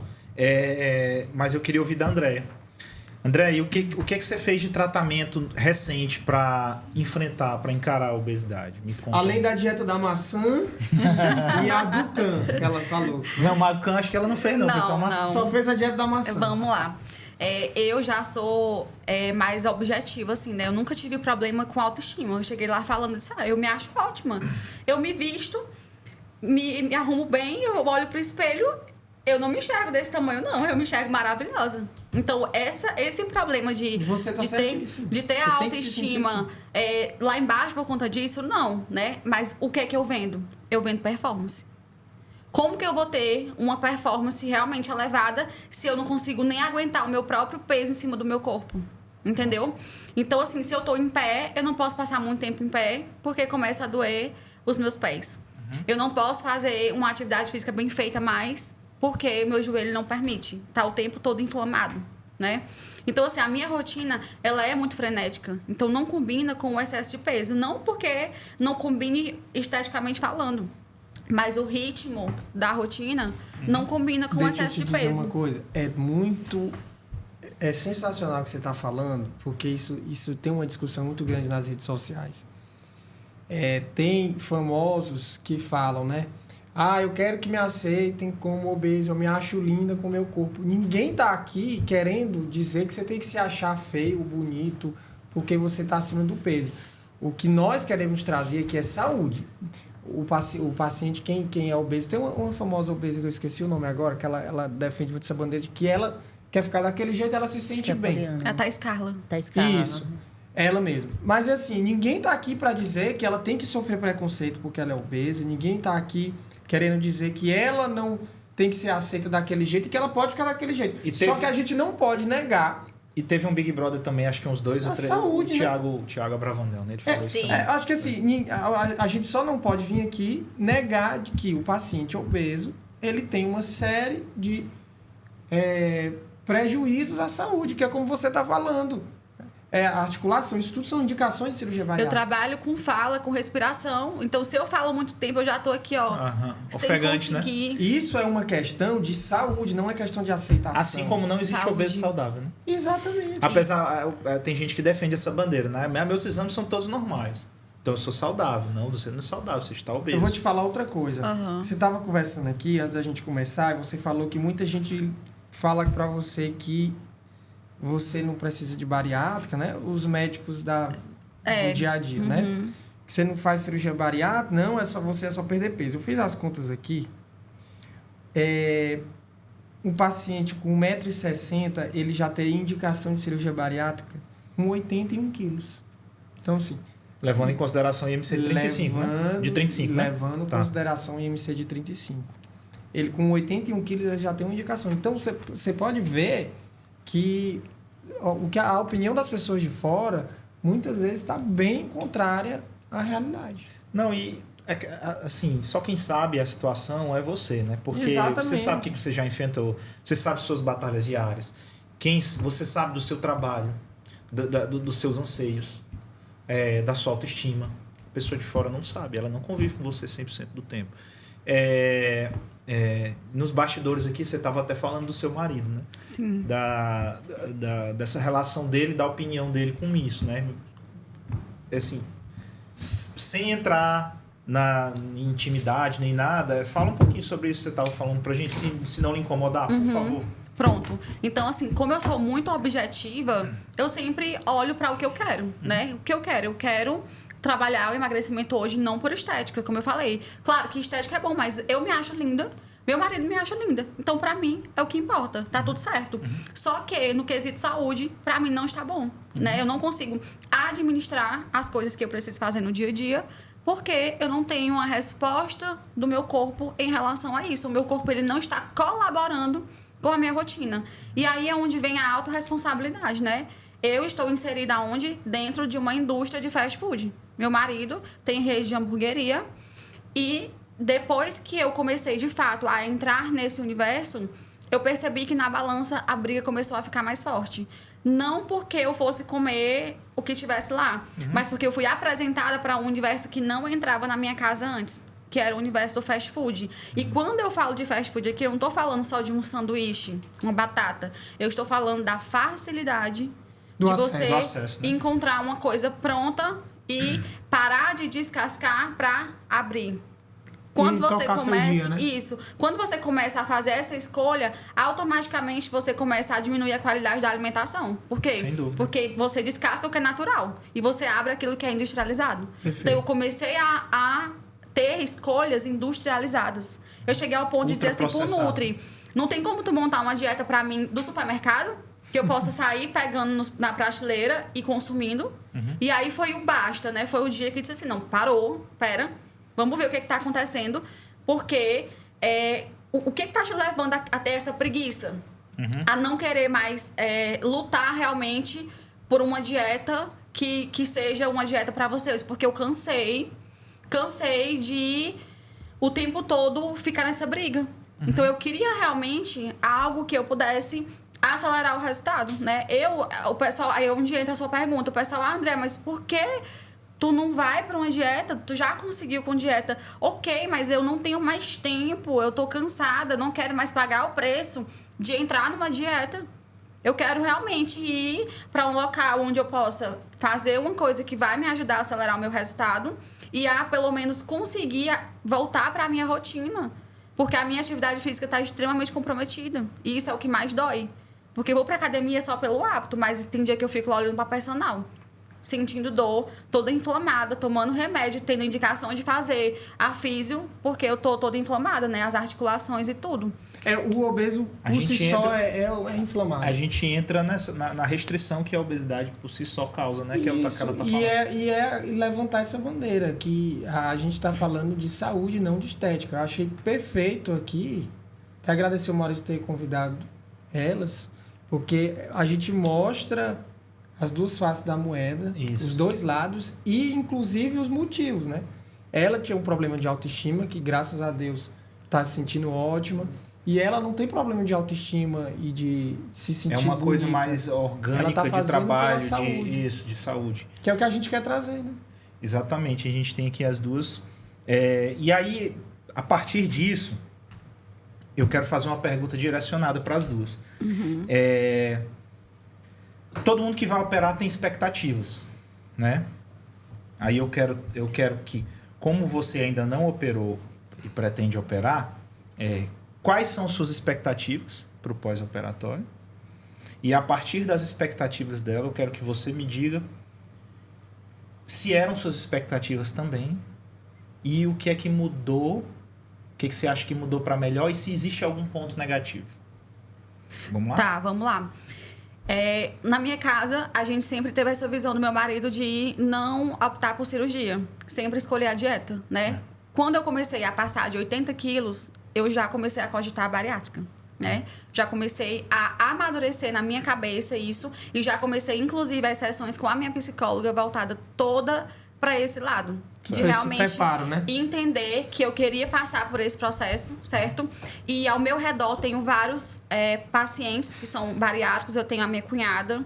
Mas eu queria ouvir da Andréia. André, e o que você fez de tratamento recente para encarar a obesidade? Me conta. Além da dieta da maçã e a Bucan, que ela falou. Não, a Bucan acho que ela não fez, não. Foi só maçã. Só fez a dieta da maçã. Vamos lá. Eu já sou mais objetiva, assim, né? Eu nunca tive problema com autoestima. Eu cheguei lá falando, eu me acho ótima. Eu me visto, me arrumo bem, eu olho pro espelho, eu não me enxergo desse tamanho, não. Eu me enxergo maravilhosa. Então, esse problema de ter a autoestima lá embaixo por conta disso, não, né? Mas o que é que eu vendo? Eu vendo performance. Como que eu vou ter uma performance realmente elevada se eu não consigo nem aguentar o meu próprio peso em cima do meu corpo? Entendeu? Então, assim, se eu tô em pé, eu não posso passar muito tempo em pé, porque começa a doer os meus pés. Eu não posso fazer uma atividade física bem feita mais, porque meu joelho não permite. Tá o tempo todo inflamado, né? Então, assim, a minha rotina, ela é muito frenética. Então, não combina com o excesso de peso. Não porque não combine esteticamente falando, mas o ritmo da rotina não combina com o excesso de peso. Deixa eu te dizer uma coisa. É sensacional o que você está falando, porque isso tem uma discussão muito grande nas redes sociais. Tem famosos que falam, né? Eu quero que me aceitem como obeso, eu me acho linda com o meu corpo. Ninguém tá aqui querendo dizer que você tem que se achar feio, bonito, porque você tá acima do peso. O que nós queremos trazer aqui é saúde. O paciente, quem é obeso, tem uma famosa obesa que eu esqueci o nome agora, que ela defende muito essa bandeira de que ela quer ficar daquele jeito, ela se sente bem. É a Thais Carla. Isso. Ela mesma. Mas assim, ninguém tá aqui para dizer que ela tem que sofrer preconceito porque ela é obesa. Ninguém tá aqui querendo dizer que ela não tem que ser aceita daquele jeito e que ela pode ficar daquele jeito. Só que a gente não pode negar. E teve um Big Brother também, acho que uns 2 ou 3. Saúde, o Thiago Abravanel, né? Ele falou isso também. Acho que assim, a gente só não pode vir aqui negar de que o paciente obeso, ele tem uma série de prejuízos à saúde, que é como você está falando. Articulação, isso tudo são indicações de cirurgia bariátrica. Eu trabalho com fala, com respiração. Então, se eu falo muito tempo, eu já tô aqui, ó. Sem ofegante, conseguir. Né? Isso é uma questão de saúde, não é questão de aceitação. Assim como não existe obeso saudável, né? Exatamente. Apesar, tem gente que defende essa bandeira, né? Meus exames são todos normais. Então, eu sou saudável. Não, você não é saudável, você está obeso. Eu vou te falar outra coisa. Você estava conversando aqui, antes da gente começar, e você falou que muita gente fala para você que você não precisa de bariátrica, né? Os médicos do dia a dia, né? Que você não faz cirurgia bariátrica, não, você é só perder peso. Eu fiz as contas aqui. Um paciente com 1,60 m, ele já teria indicação de cirurgia bariátrica com 81 quilos. Então, assim... Levando em consideração o IMC de 35, né? De 35, né? Levando em consideração o IMC de 35. Ele com 81 quilos ele já tem uma indicação. Então, você pode ver que a opinião das pessoas de fora muitas vezes está bem contrária à realidade. Não, e assim, só quem sabe a situação é você, né? Porque Exatamente. Você sabe o que você já enfrentou, você sabe suas batalhas diárias, você sabe do seu trabalho, dos seus anseios, da sua autoestima. A pessoa de fora não sabe, ela não convive com você 100% do tempo. Nos bastidores aqui, você estava até falando do seu marido, né? Sim. Dessa relação dele, da opinião dele com isso, né? Assim, sem entrar na intimidade nem nada, fala um pouquinho sobre isso que você estava falando pra gente, se não lhe incomodar, por favor. Pronto. Então, assim, como eu sou muito objetiva, eu sempre olho para o que eu quero, né? O que eu quero? Eu quero trabalhar o emagrecimento hoje não por estética, como eu falei. Claro que estética é bom, mas eu me acho linda, meu marido me acha linda. Então, pra mim, é o que importa. Tá tudo certo. Só que, no quesito saúde, pra mim não está bom, né? Eu não consigo administrar as coisas que eu preciso fazer no dia a dia, porque eu não tenho uma resposta do meu corpo em relação a isso. O meu corpo, ele não está colaborando com a minha rotina. E aí é onde vem a autorresponsabilidade, né? Eu estou inserida onde? Dentro de uma indústria de fast food. Meu marido tem rede de hamburgueria e depois que eu comecei, de fato, a entrar nesse universo, eu percebi que na balança a briga começou a ficar mais forte. Não porque eu fosse comer o que tivesse lá, mas porque eu fui apresentada para um universo que não entrava na minha casa antes, que era o universo do fast food. E quando eu falo de fast food aqui, eu não estou falando só de um sanduíche, uma batata. Eu estou falando da facilidade de você encontrar uma coisa pronta e parar de descascar para abrir. Quando você começa dia, né? Quando você começa a fazer essa escolha, automaticamente você começa a diminuir a qualidade da alimentação. Por quê? Sem dúvida. Porque você descasca o que é natural e você abre aquilo que é industrializado. Perfeito. Então eu comecei a ter escolhas industrializadas. Eu cheguei ao ponto de dizer assim pro Nutri, não tem como tu montar uma dieta pra mim do supermercado que eu possa sair pegando na prateleira e consumindo. E aí foi o basta, né? Foi o dia que disse assim, não, parou, pera, vamos ver o que está acontecendo, porque o que está te levando a ter essa preguiça? A não querer mais lutar realmente por uma dieta que seja uma dieta para vocês, porque eu cansei de o tempo todo ficar nessa briga. Então eu queria realmente algo que eu pudesse acelerar o resultado, né? O pessoal, aí um dia entra a sua pergunta, o pessoal, André, mas por que tu não vai para uma dieta? Tu já conseguiu com dieta. Ok, mas eu não tenho mais tempo, eu tô cansada, não quero mais pagar o preço de entrar numa dieta. Eu quero realmente ir para um local onde eu possa fazer uma coisa que vai me ajudar a acelerar o meu resultado e a, pelo menos, conseguir voltar para a minha rotina. Porque a minha atividade física está extremamente comprometida. E isso é o que mais dói. Porque eu vou para academia só pelo hábito, mas tem dia que eu fico lá olhando para personal. sentindo dor, toda inflamada, tomando remédio, tendo indicação de fazer a físio, porque eu tô toda inflamada, né? As articulações e tudo. O obeso, por si só, é inflamado. A gente entra na restrição que a obesidade por si só causa, né? Que é o que ela tá falando. E levantar essa bandeira, que a gente está falando de saúde, não de estética. Eu achei perfeito aqui, para agradecer o Maurício ter convidado elas, porque a gente mostra as duas faces da moeda, os dois lados e, inclusive, os motivos, né? Ela tinha um problema de autoestima, que, graças a Deus, está se sentindo ótima. E ela não tem problema de autoestima e de se sentir bonita. É uma coisa mais orgânica de trabalho, de saúde. Que é o que a gente quer trazer, né? Exatamente, a gente tem aqui as duas. E aí, a partir disso, eu quero fazer uma pergunta direcionada para as duas. Uhum. Todo mundo que vai operar tem expectativas, né? Aí eu quero que, como você ainda não operou e pretende operar, quais são suas expectativas para o pós-operatório? E a partir das expectativas dela, eu quero que você me diga se eram suas expectativas também e o que é que mudou, o que você acha que mudou para melhor e se existe algum ponto negativo. Vamos lá? Tá, vamos lá. Na minha casa, a gente sempre teve essa visão do meu marido de não optar por cirurgia, sempre escolher a dieta, né? Quando eu comecei a passar de 80 quilos, eu já comecei a cogitar a bariátrica, né? Já comecei a amadurecer na minha cabeça isso e já comecei, inclusive, as sessões com a minha psicóloga voltada toda para esse lado. De realmente preparo, né? entender que eu queria passar por esse processo, certo? E ao meu redor tenho vários pacientes que são bariátricos. Eu tenho a minha cunhada,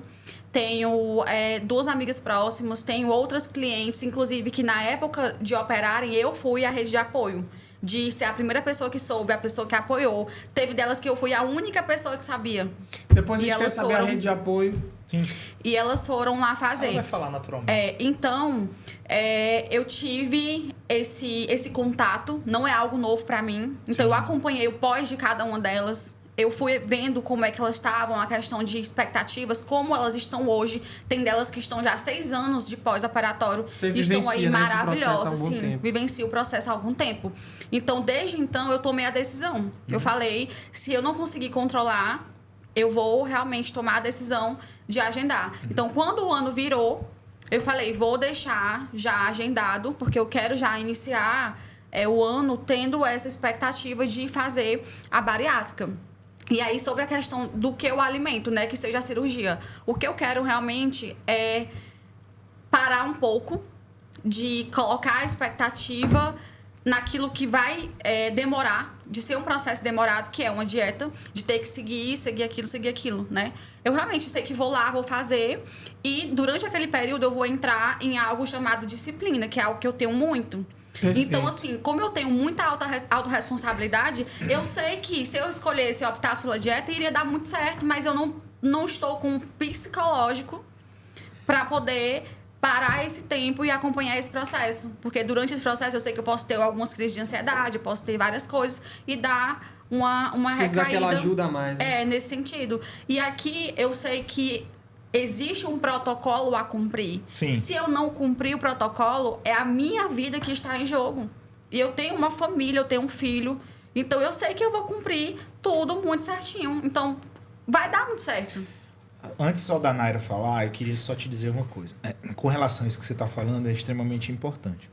tenho 2 amigas próximas, tenho outras clientes, inclusive, que na época de operarem, eu fui a rede de apoio. De ser a primeira pessoa que soube, a pessoa que apoiou. Teve delas que eu fui a única pessoa que sabia. Depois a gente quer saber a rede de apoio. Sim. E elas foram lá fazer. Ela vai falar naturalmente. Então, eu tive esse contato. Não é algo novo para mim. Então, eu acompanhei o pós de cada uma delas. Eu fui vendo como é que elas estavam, a questão de expectativas, como elas estão hoje. Tem delas que estão já há 6 anos de pós-operatório. Você estão aí maravilhosas, sim. Vivencio o processo há algum tempo. Então, desde então, eu tomei a decisão. Eu falei, se eu não conseguir controlar, eu vou realmente tomar a decisão de agendar. Então, quando o ano virou, eu falei, vou deixar já agendado, porque eu quero já iniciar o ano tendo essa expectativa de fazer a bariátrica. E aí, sobre a questão do que eu alimento, né? Que seja a cirurgia. O que eu quero realmente é parar um pouco de colocar a expectativa naquilo que vai demorar, de ser um processo demorado, que é uma dieta, de ter que seguir aquilo, né? Eu realmente sei que vou lá, vou fazer, e durante aquele período eu vou entrar em algo chamado disciplina, que é algo que eu tenho muito. Perfeito. Então, assim, como eu tenho muita autorresponsabilidade, eu sei que se eu escolhesse, optasse pela dieta, iria dar muito certo, mas eu não estou com um psicológico para poder parar esse tempo e acompanhar esse processo. Porque durante esse processo eu sei que eu posso ter algumas crises de ansiedade, eu posso ter várias coisas e dar uma Precisa recaída. daquela ajuda a mais. Né? Nesse sentido. E aqui eu sei que existe um protocolo a cumprir. Sim. Se eu não cumprir o protocolo, é a minha vida que está em jogo. E eu tenho uma família, eu tenho um filho. Então, eu sei que eu vou cumprir tudo muito certinho. Então, vai dar muito certo. Antes só da Naira falar, eu queria só te dizer uma coisa. Com relação a isso que você está falando, é extremamente importante.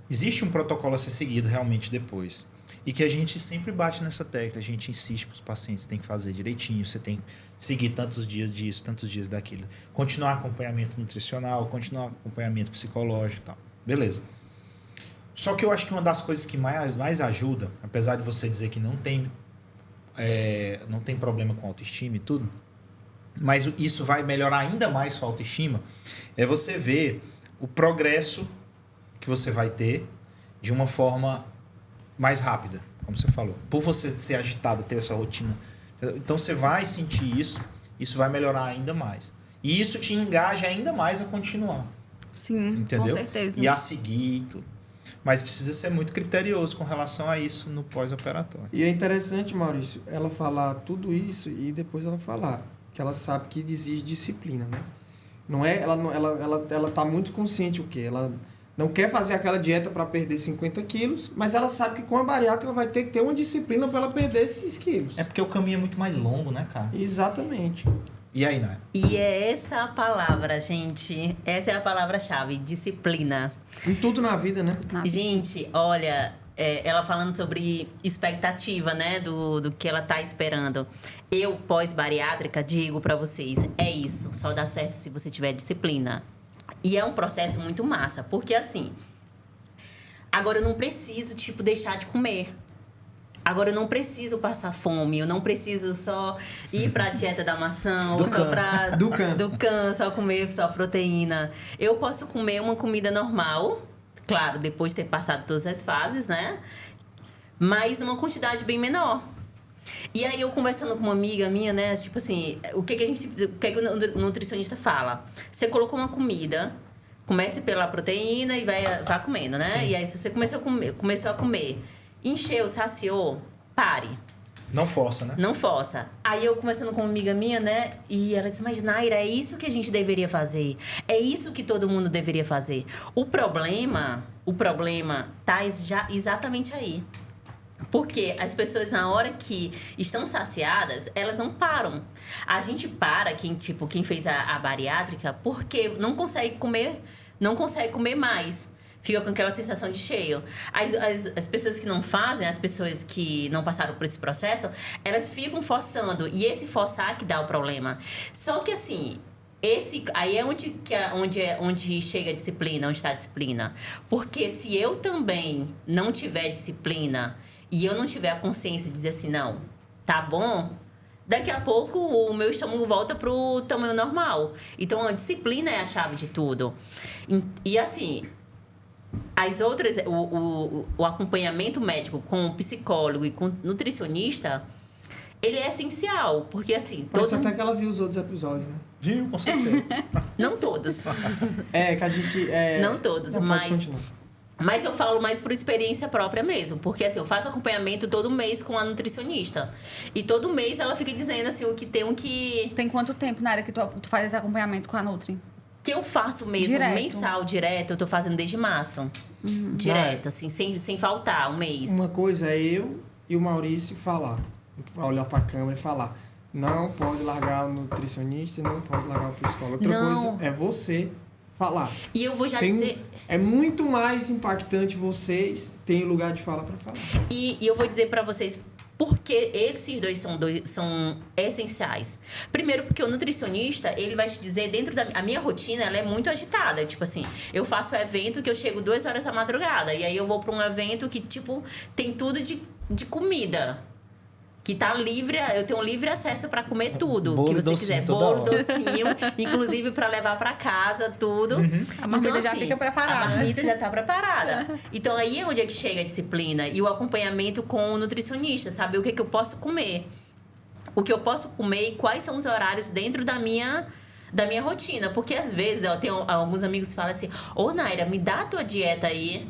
Existe um protocolo a ser seguido realmente depois. E que a gente sempre bate nessa tecla, a gente insiste para os pacientes, tem que fazer direitinho, você tem que seguir tantos dias disso, tantos dias daquilo. Continuar acompanhamento nutricional, continuar acompanhamento psicológico e tal. Beleza. Só que eu acho que uma das coisas que mais ajuda, apesar de você dizer que não tem problema com autoestima e tudo, mas isso vai melhorar ainda mais sua autoestima, é você ver o progresso que você vai ter de uma forma mais rápida, como você falou. Por você ser agitado, ter essa rotina. Então você vai sentir isso vai melhorar ainda mais. E isso te engaja ainda mais a continuar. Sim, entendeu? Com certeza. E a seguir tudo. Mas precisa ser muito criterioso com relação a isso no pós-operatório. E é interessante, Maurício, ela falar tudo isso e depois ela falar que ela sabe que exige disciplina, né? Não é, ela tá muito consciente o quê? Ela não quer fazer aquela dieta para perder 50 quilos, mas ela sabe que com a bariátrica ela vai ter que ter uma disciplina para ela perder esses quilos. É porque o caminho é muito mais longo, né, cara? Exatamente. E aí, Nara? E é essa a palavra, gente. Essa é a palavra-chave, disciplina. Em tudo na vida, né? Gente, olha, ela falando sobre expectativa, né, do que ela tá esperando. Eu, pós-bariátrica, digo pra vocês, é isso, só dá certo se você tiver disciplina. E é um processo muito massa, porque assim, agora eu não preciso, tipo, deixar de comer. Agora eu não preciso passar fome, eu não preciso só ir pra dieta da maçã, ou só pra... Do can, só comer só proteína. Eu posso comer uma comida normal, claro, depois de ter passado todas as fases, né? Mas numa quantidade bem menor. E aí eu conversando com uma amiga minha, né? Tipo assim, o que o nutricionista fala? Você colocou uma comida, comece pela proteína e vai comendo, né? Sim. E aí se você começou a comer, encheu, saciou, pare. Não força, né? Não força. Aí eu conversando com uma amiga minha, né? E ela disse, mas Naira, é isso que a gente deveria fazer. É isso que todo mundo deveria fazer. O problema tá exatamente aí. Porque as pessoas, na hora que estão saciadas, elas não param. A gente para, quem fez a bariátrica, porque não consegue comer mais. Fica com aquela sensação de cheio. As pessoas que não fazem, as pessoas que não passaram por esse processo, elas ficam forçando. E esse forçar que dá o problema. Só que assim, aí é onde chega a disciplina, onde está a disciplina. Porque se eu também não tiver disciplina e eu não tiver a consciência de dizer assim, não, tá bom, daqui a pouco o meu estômago volta pro tamanho normal. Então a disciplina é a chave de tudo. E assim, as outras, o acompanhamento médico com o psicólogo e com o nutricionista, ele é essencial, porque assim... Parece até que ela viu os outros episódios, né? Viu, com certeza. Não todos. Que a gente... Não todos, mas eu falo mais por experiência própria mesmo. Porque assim, eu faço acompanhamento todo mês com a nutricionista. E todo mês ela fica dizendo assim, o que tem que... Tem quanto tempo na área que tu faz esse acompanhamento com a Nutri? Que eu faço mesmo, mensal, direto. Eu tô fazendo desde março. Direto, assim, sem faltar, um mês. Uma coisa é eu e o Maurício falar. Olhar pra câmera e falar. Não pode largar o nutricionista, não pode largar o psicólogo. Outra coisa é você falar. E eu vou já dizer... É muito mais impactante vocês terem lugar de fala pra falar. E eu vou dizer pra vocês... Porque esses dois são essenciais. Primeiro, porque o nutricionista, ele vai te dizer, dentro da... A minha rotina, ela é muito agitada. Tipo assim, eu faço um evento que eu chego 2 horas da madrugada. E aí eu vou pra um evento que, tipo, tem tudo de comida. Que tá livre, eu tenho livre acesso para comer tudo Bolo que você docinho, quiser. Bolo, docinho, inclusive para levar para casa, tudo. A marmita já fica preparada. A marmita já tá preparada. Então aí é onde é que chega a disciplina e o acompanhamento com o nutricionista, saber o que eu posso comer. O que eu posso comer e quais são os horários dentro da minha rotina. Porque às vezes eu tenho alguns amigos que falam assim: ô Naira, me dá a tua dieta aí.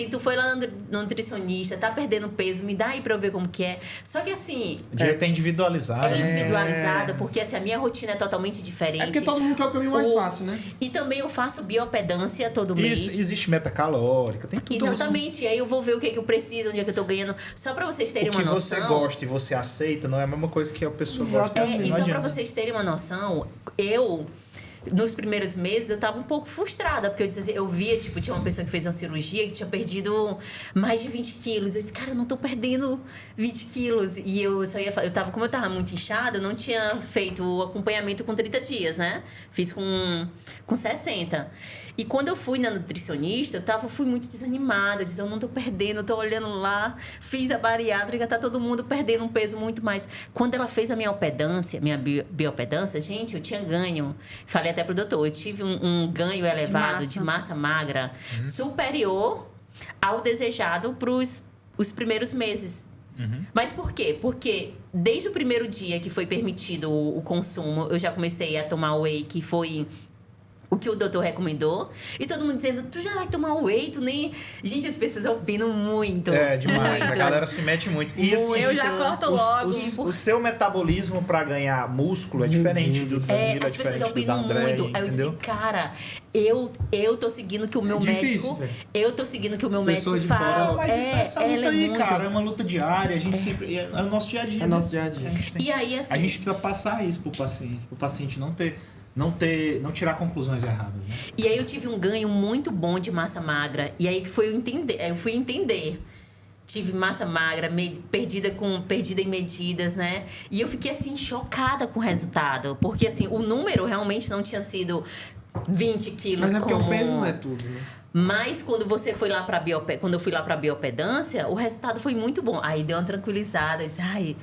Tu foi lá no nutricionista, tá perdendo peso, me dá aí pra eu ver como que é. Só que assim... Dieta individualizada. É individualizada, porque assim, a minha rotina é totalmente diferente. É porque todo mundo quer o caminho mais fácil, né? E também eu faço biopedância todo mês. Isso, existe meta calórica, tem tudo. Exatamente, e aí eu vou ver o que eu preciso, onde é que eu tô ganhando. Só pra vocês terem uma noção... O que você gosta e você aceita não é a mesma coisa que a pessoa gosta e aceita. E só pra vocês terem uma noção, nos primeiros meses, eu tava um pouco frustrada, porque eu dizia assim, eu via, tipo, tinha uma pessoa que fez uma cirurgia que tinha perdido mais de 20 quilos. Eu disse, cara, eu não tô perdendo 20 quilos. E como eu tava muito inchada, eu não tinha feito o acompanhamento com 30 dias, né? Fiz com 60. E quando eu fui na nutricionista, fui muito desanimada, dizia, eu não tô perdendo, eu tô olhando lá, fiz a bariátrica, tá todo mundo perdendo um peso muito mais. Quando ela fez a minha biopedância, gente, eu tinha ganho. Falei até pro doutor, eu tive um ganho elevado de massa magra superior ao desejado pros os primeiros meses. Mas por quê? Porque desde o primeiro dia que foi permitido o consumo, eu já comecei a tomar whey, que foi o que o doutor recomendou. E todo mundo dizendo, tu já vai tomar whey, tu nem... Gente, as pessoas opinam muito. É, demais. Muito. A galera se mete muito. E assim, Eu já corto logo. o seu metabolismo para ganhar músculo é diferente do Danilo, as pessoas diferente do opinam André, muito. Aí eu disse, entendeu? cara, eu tô seguindo o que o meu difícil, médico... velho. Eu tô seguindo o que o meu As médico pessoas de fala. fora- Mas isso é essa luta ela aí, muito... cara. É uma luta diária. A gente sempre... É o nosso dia a dia. É nosso dia a dia. A gente tem- E aí, assim... A gente precisa passar isso pro paciente não tirar conclusões erradas, né? E aí eu tive um ganho muito bom de massa magra. E aí que eu fui entender. Tive massa magra, perdida em medidas, né? E eu fiquei, assim, chocada com o resultado. Porque, assim, o número realmente não tinha sido 20 quilos. Mas é porque como... o peso não é tudo, né? Mas quando você foi lá quando eu fui lá para biopedância, o resultado foi muito bom. Aí deu uma tranquilizada, eu disse, ai,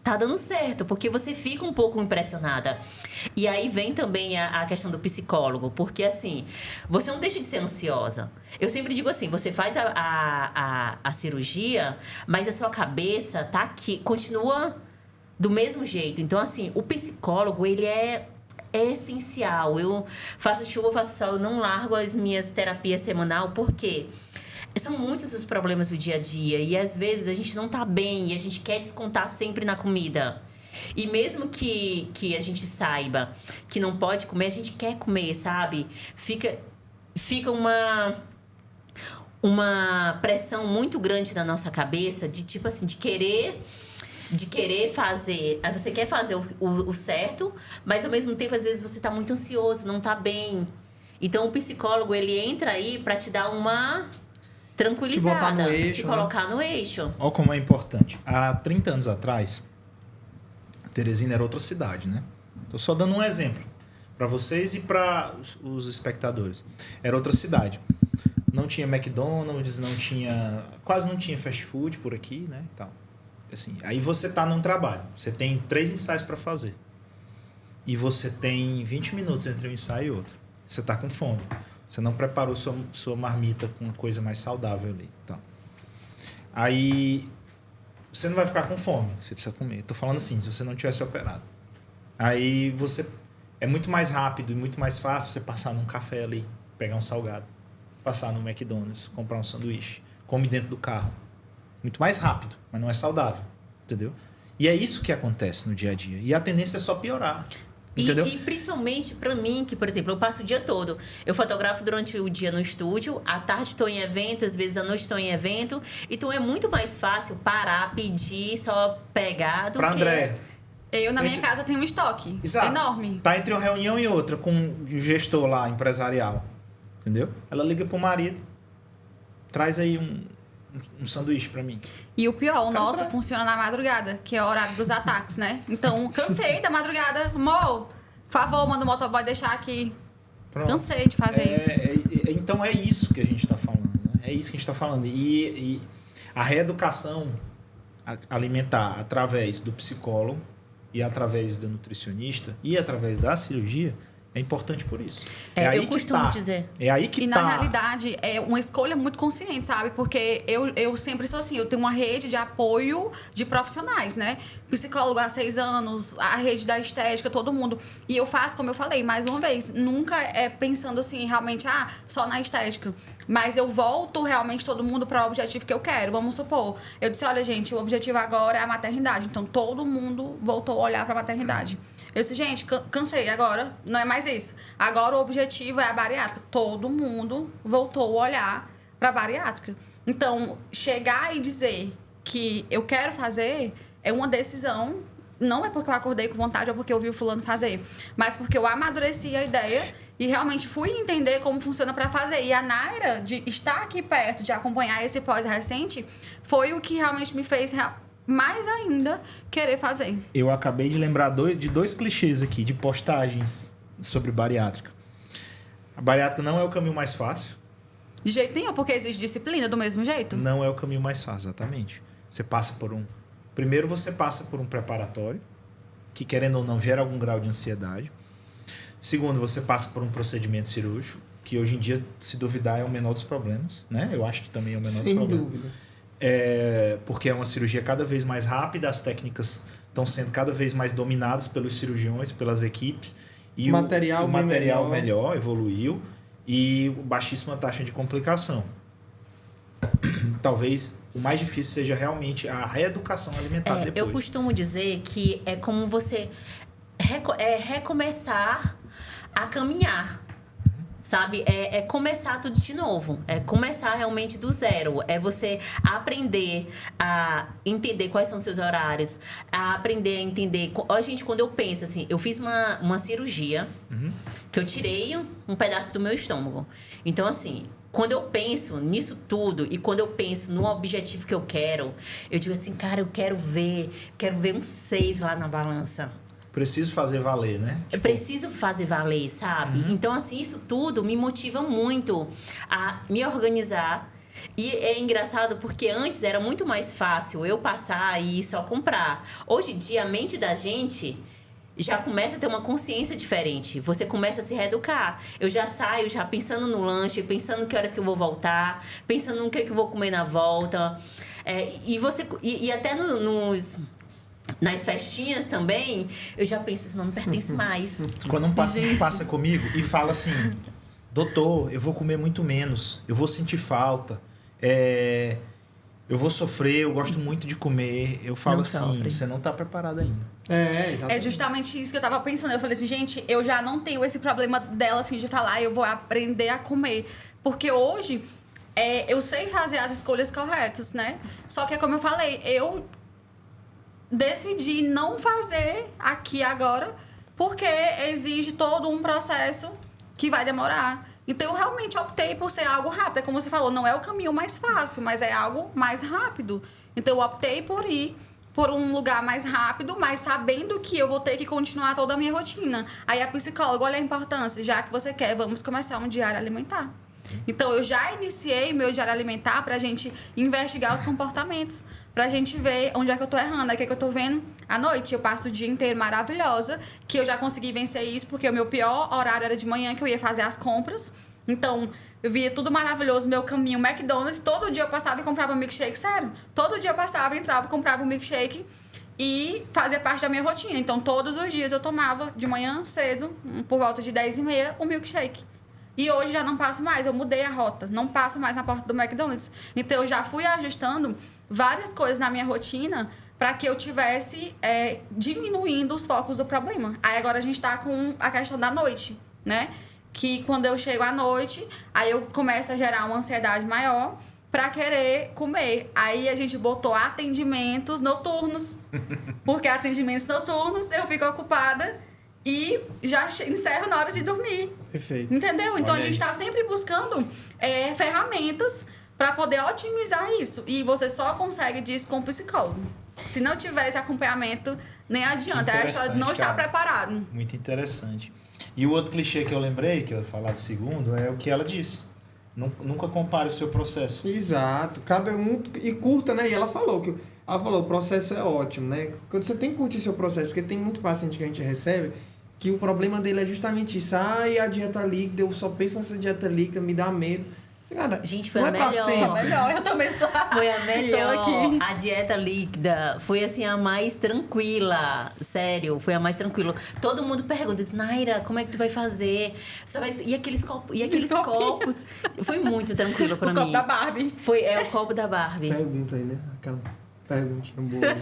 tá dando certo, porque você fica um pouco impressionada. E aí vem também a questão do psicólogo, porque assim, você não deixa de ser ansiosa. Eu sempre digo assim, você faz a cirurgia, mas a sua cabeça tá aqui, continua do mesmo jeito. Então assim, o psicólogo, ele é essencial. Eu faço chuva, faço sol, eu não largo as minhas terapias semanal, porque são muitos os problemas do dia a dia e às vezes a gente não tá bem e a gente quer descontar sempre na comida. E mesmo que a gente saiba que não pode comer, a gente quer comer, sabe? Fica uma pressão muito grande na nossa cabeça de tipo assim, de querer fazer. Aí você quer fazer o certo, mas ao mesmo tempo, às vezes, você tá muito ansioso, não tá bem. Então, o psicólogo, ele entra aí pra te dar uma tranquilizada. Te botar no eixo, te colocar no eixo. Olha como é importante. Há 30 anos atrás, Teresina era outra cidade, né? Tô só dando um exemplo para vocês e para os espectadores. Era outra cidade. Não tinha McDonald's, quase não tinha fast food por aqui, né? Tal. Assim, aí você tá num trabalho, você tem 3 ensaios para fazer. E você tem 20 minutos entre um ensaio e outro. Você tá com fome. Você não preparou sua marmita com uma coisa mais saudável ali. Então, aí você não vai ficar com fome, você precisa comer. Tô falando assim, se você não tivesse operado. Aí é muito mais rápido e muito mais fácil você passar num café ali, pegar um salgado, passar no McDonald's, comprar um sanduíche, come dentro do carro. Muito mais rápido, mas não é saudável, entendeu? E é isso que acontece no dia a dia. E a tendência é só piorar, entendeu? E principalmente pra mim, que, por exemplo, eu passo o dia todo. Eu fotografo durante o dia no estúdio, à tarde estou em evento, às vezes à noite estou em evento. Então é muito mais fácil parar, pedir, só pegar do Pra que... André, Eu, na minha casa, tenho um estoque exato, enorme. tá entre uma reunião e outra com um gestor lá, empresarial, entendeu? Ela liga pro marido, traz aí um sanduíche pra mim. E o pior, o nosso funciona na madrugada, que é o horário dos ataques, né? Então, cansei da madrugada. Amor, por favor, manda o motoboy deixar aqui. Pronto. Cansei de fazer isso. Então é isso que a gente está falando. Né? É isso que a gente está falando. E a reeducação alimentar através do psicólogo e através do nutricionista e através da cirurgia é importante por isso. eu costumo dizer. É aí que E tá. na realidade, é uma escolha muito consciente, sabe? Porque eu sempre sou assim, eu tenho uma rede de apoio de profissionais, né? Psicólogo há 6 anos, a rede da estética, todo mundo. E eu faço, como eu falei, mais uma vez, nunca é pensando assim, realmente, só na estética. Mas eu volto realmente todo mundo para o objetivo que eu quero. Vamos supor, eu disse, olha, gente, o objetivo agora é a maternidade. Então, todo mundo voltou a olhar para a maternidade. Eu disse, gente, cansei agora, não é mais isso. Agora o objetivo é a bariátrica. Todo mundo voltou a olhar para a bariátrica. Então, chegar e dizer que eu quero fazer é uma decisão. Não é porque eu acordei com vontade ou porque eu vi o fulano fazer, mas porque eu amadureci a ideia e realmente fui entender como funciona para fazer. E a Naira, de estar aqui perto, de acompanhar esse pós-recente, foi o que realmente me fez mais ainda querer fazer. Eu acabei de lembrar de 2 clichês aqui, de postagens sobre bariátrica. A bariátrica não é o caminho mais fácil. De jeito nenhum, porque existe disciplina do mesmo jeito. Não é o caminho mais fácil, exatamente. Você passa por Primeiro você passa por um preparatório, que querendo ou não gera algum grau de ansiedade. Segundo, você passa por um procedimento cirúrgico, que hoje em dia, se duvidar, é o menor dos problemas, né? Eu acho que também é o menor dos problemas. Sem dúvidas. Porque é uma cirurgia cada vez mais rápida, as técnicas estão sendo cada vez mais dominadas pelos cirurgiões, pelas equipes, E o material melhor evoluiu e baixíssima taxa de complicação. Talvez o mais difícil seja realmente a reeducação alimentar depois. Eu costumo dizer que é como você recomeçar a caminhar. Sabe? É começar tudo de novo. É começar realmente do zero. É você aprender a entender quais são os seus horários. A aprender a entender... Ó, gente, quando eu penso assim... Eu fiz uma cirurgia que eu tirei um pedaço do meu estômago. Então, assim... Quando eu penso nisso tudo e quando eu penso no objetivo que eu quero... Eu digo assim, cara, eu quero ver um 6 lá na balança. Preciso fazer valer, né? Eu preciso fazer valer, sabe? Então, assim, isso tudo me motiva muito a me organizar. E é engraçado porque antes era muito mais fácil eu passar e só comprar. Hoje em dia, a mente da gente já começa a ter uma consciência diferente. Você começa a se reeducar. Eu já saio já pensando no lanche, pensando que horas que eu vou voltar, pensando no que eu vou comer na volta. E até nas festinhas também, eu já penso, isso não me pertence mais. Quando um paciente passa comigo e fala assim, doutor, eu vou comer muito menos, eu vou sentir falta, eu vou sofrer, eu gosto muito de comer. Eu falo não assim, sofre. Você não tá preparado ainda. Exatamente. É justamente isso que eu tava pensando. Eu falei assim, gente, eu já não tenho esse problema dela, assim, de falar, eu vou aprender a comer. Porque hoje, eu sei fazer as escolhas corretas, né? Só que, como eu falei, eu decidi não fazer aqui agora, porque exige todo um processo que vai demorar. Então, eu realmente optei por ser algo rápido. É como você falou, não é o caminho mais fácil, mas é algo mais rápido. Então, eu optei por ir por um lugar mais rápido, mas sabendo que eu vou ter que continuar toda a minha rotina. Aí, a psicóloga, olha a importância. Já que você quer, vamos começar um diário alimentar. Então, eu já iniciei meu diário alimentar pra gente investigar os comportamentos. Pra gente ver onde é que eu tô errando. Aí, o que é que eu tô vendo? À noite, eu passo o dia inteiro maravilhosa, que eu já consegui vencer isso, porque o meu pior horário era de manhã, que eu ia fazer as compras. Então, eu via tudo maravilhoso, meu caminho, McDonald's. Todo dia eu passava e comprava um milkshake, sério. Todo dia eu passava, entrava, comprava um milkshake e fazia parte da minha rotina. Então, todos os dias eu tomava, de manhã cedo, por volta de 10h30, um milkshake. E hoje já não passo mais, eu mudei a rota. Não passo mais na porta do McDonald's. Então, eu já fui ajustando várias coisas na minha rotina para que eu tivesse diminuindo os focos do problema. Aí, agora a gente tá com a questão da noite, né? Que quando eu chego à noite, aí eu começo a gerar uma ansiedade maior para querer comer. Aí a gente botou atendimentos noturnos. Porque atendimentos noturnos eu fico ocupada e já encerro na hora de dormir. Perfeito. Entendeu? Então, Olha a gente está sempre buscando ferramentas para poder otimizar isso. E você só consegue disso com o psicólogo. Se não tiver esse acompanhamento, nem adianta. É a história de não estar preparado. Muito interessante. E o outro clichê que eu lembrei, que eu ia falar do segundo, é o que ela disse. Nunca compare o seu processo. Exato. Cada um... E curta, né? E ela falou o processo é ótimo, né? Quando você tem que curtir seu processo, porque tem muito paciente que a gente recebe que o problema dele é justamente isso. E a dieta líquida, eu só penso nessa dieta líquida, me dá medo. Cara, gente, foi não a melhor. Foi a melhor, eu também tô. Foi a melhor. Tô aqui. A dieta líquida foi assim a mais tranquila. Sério, foi a mais tranquila. Todo mundo pergunta, Naira, como é que tu vai fazer? E aqueles copos? Foi muito tranquilo pra mim. O copo da Barbie. O copo da Barbie. Pergunta aí, né? Aquela perguntinha boa.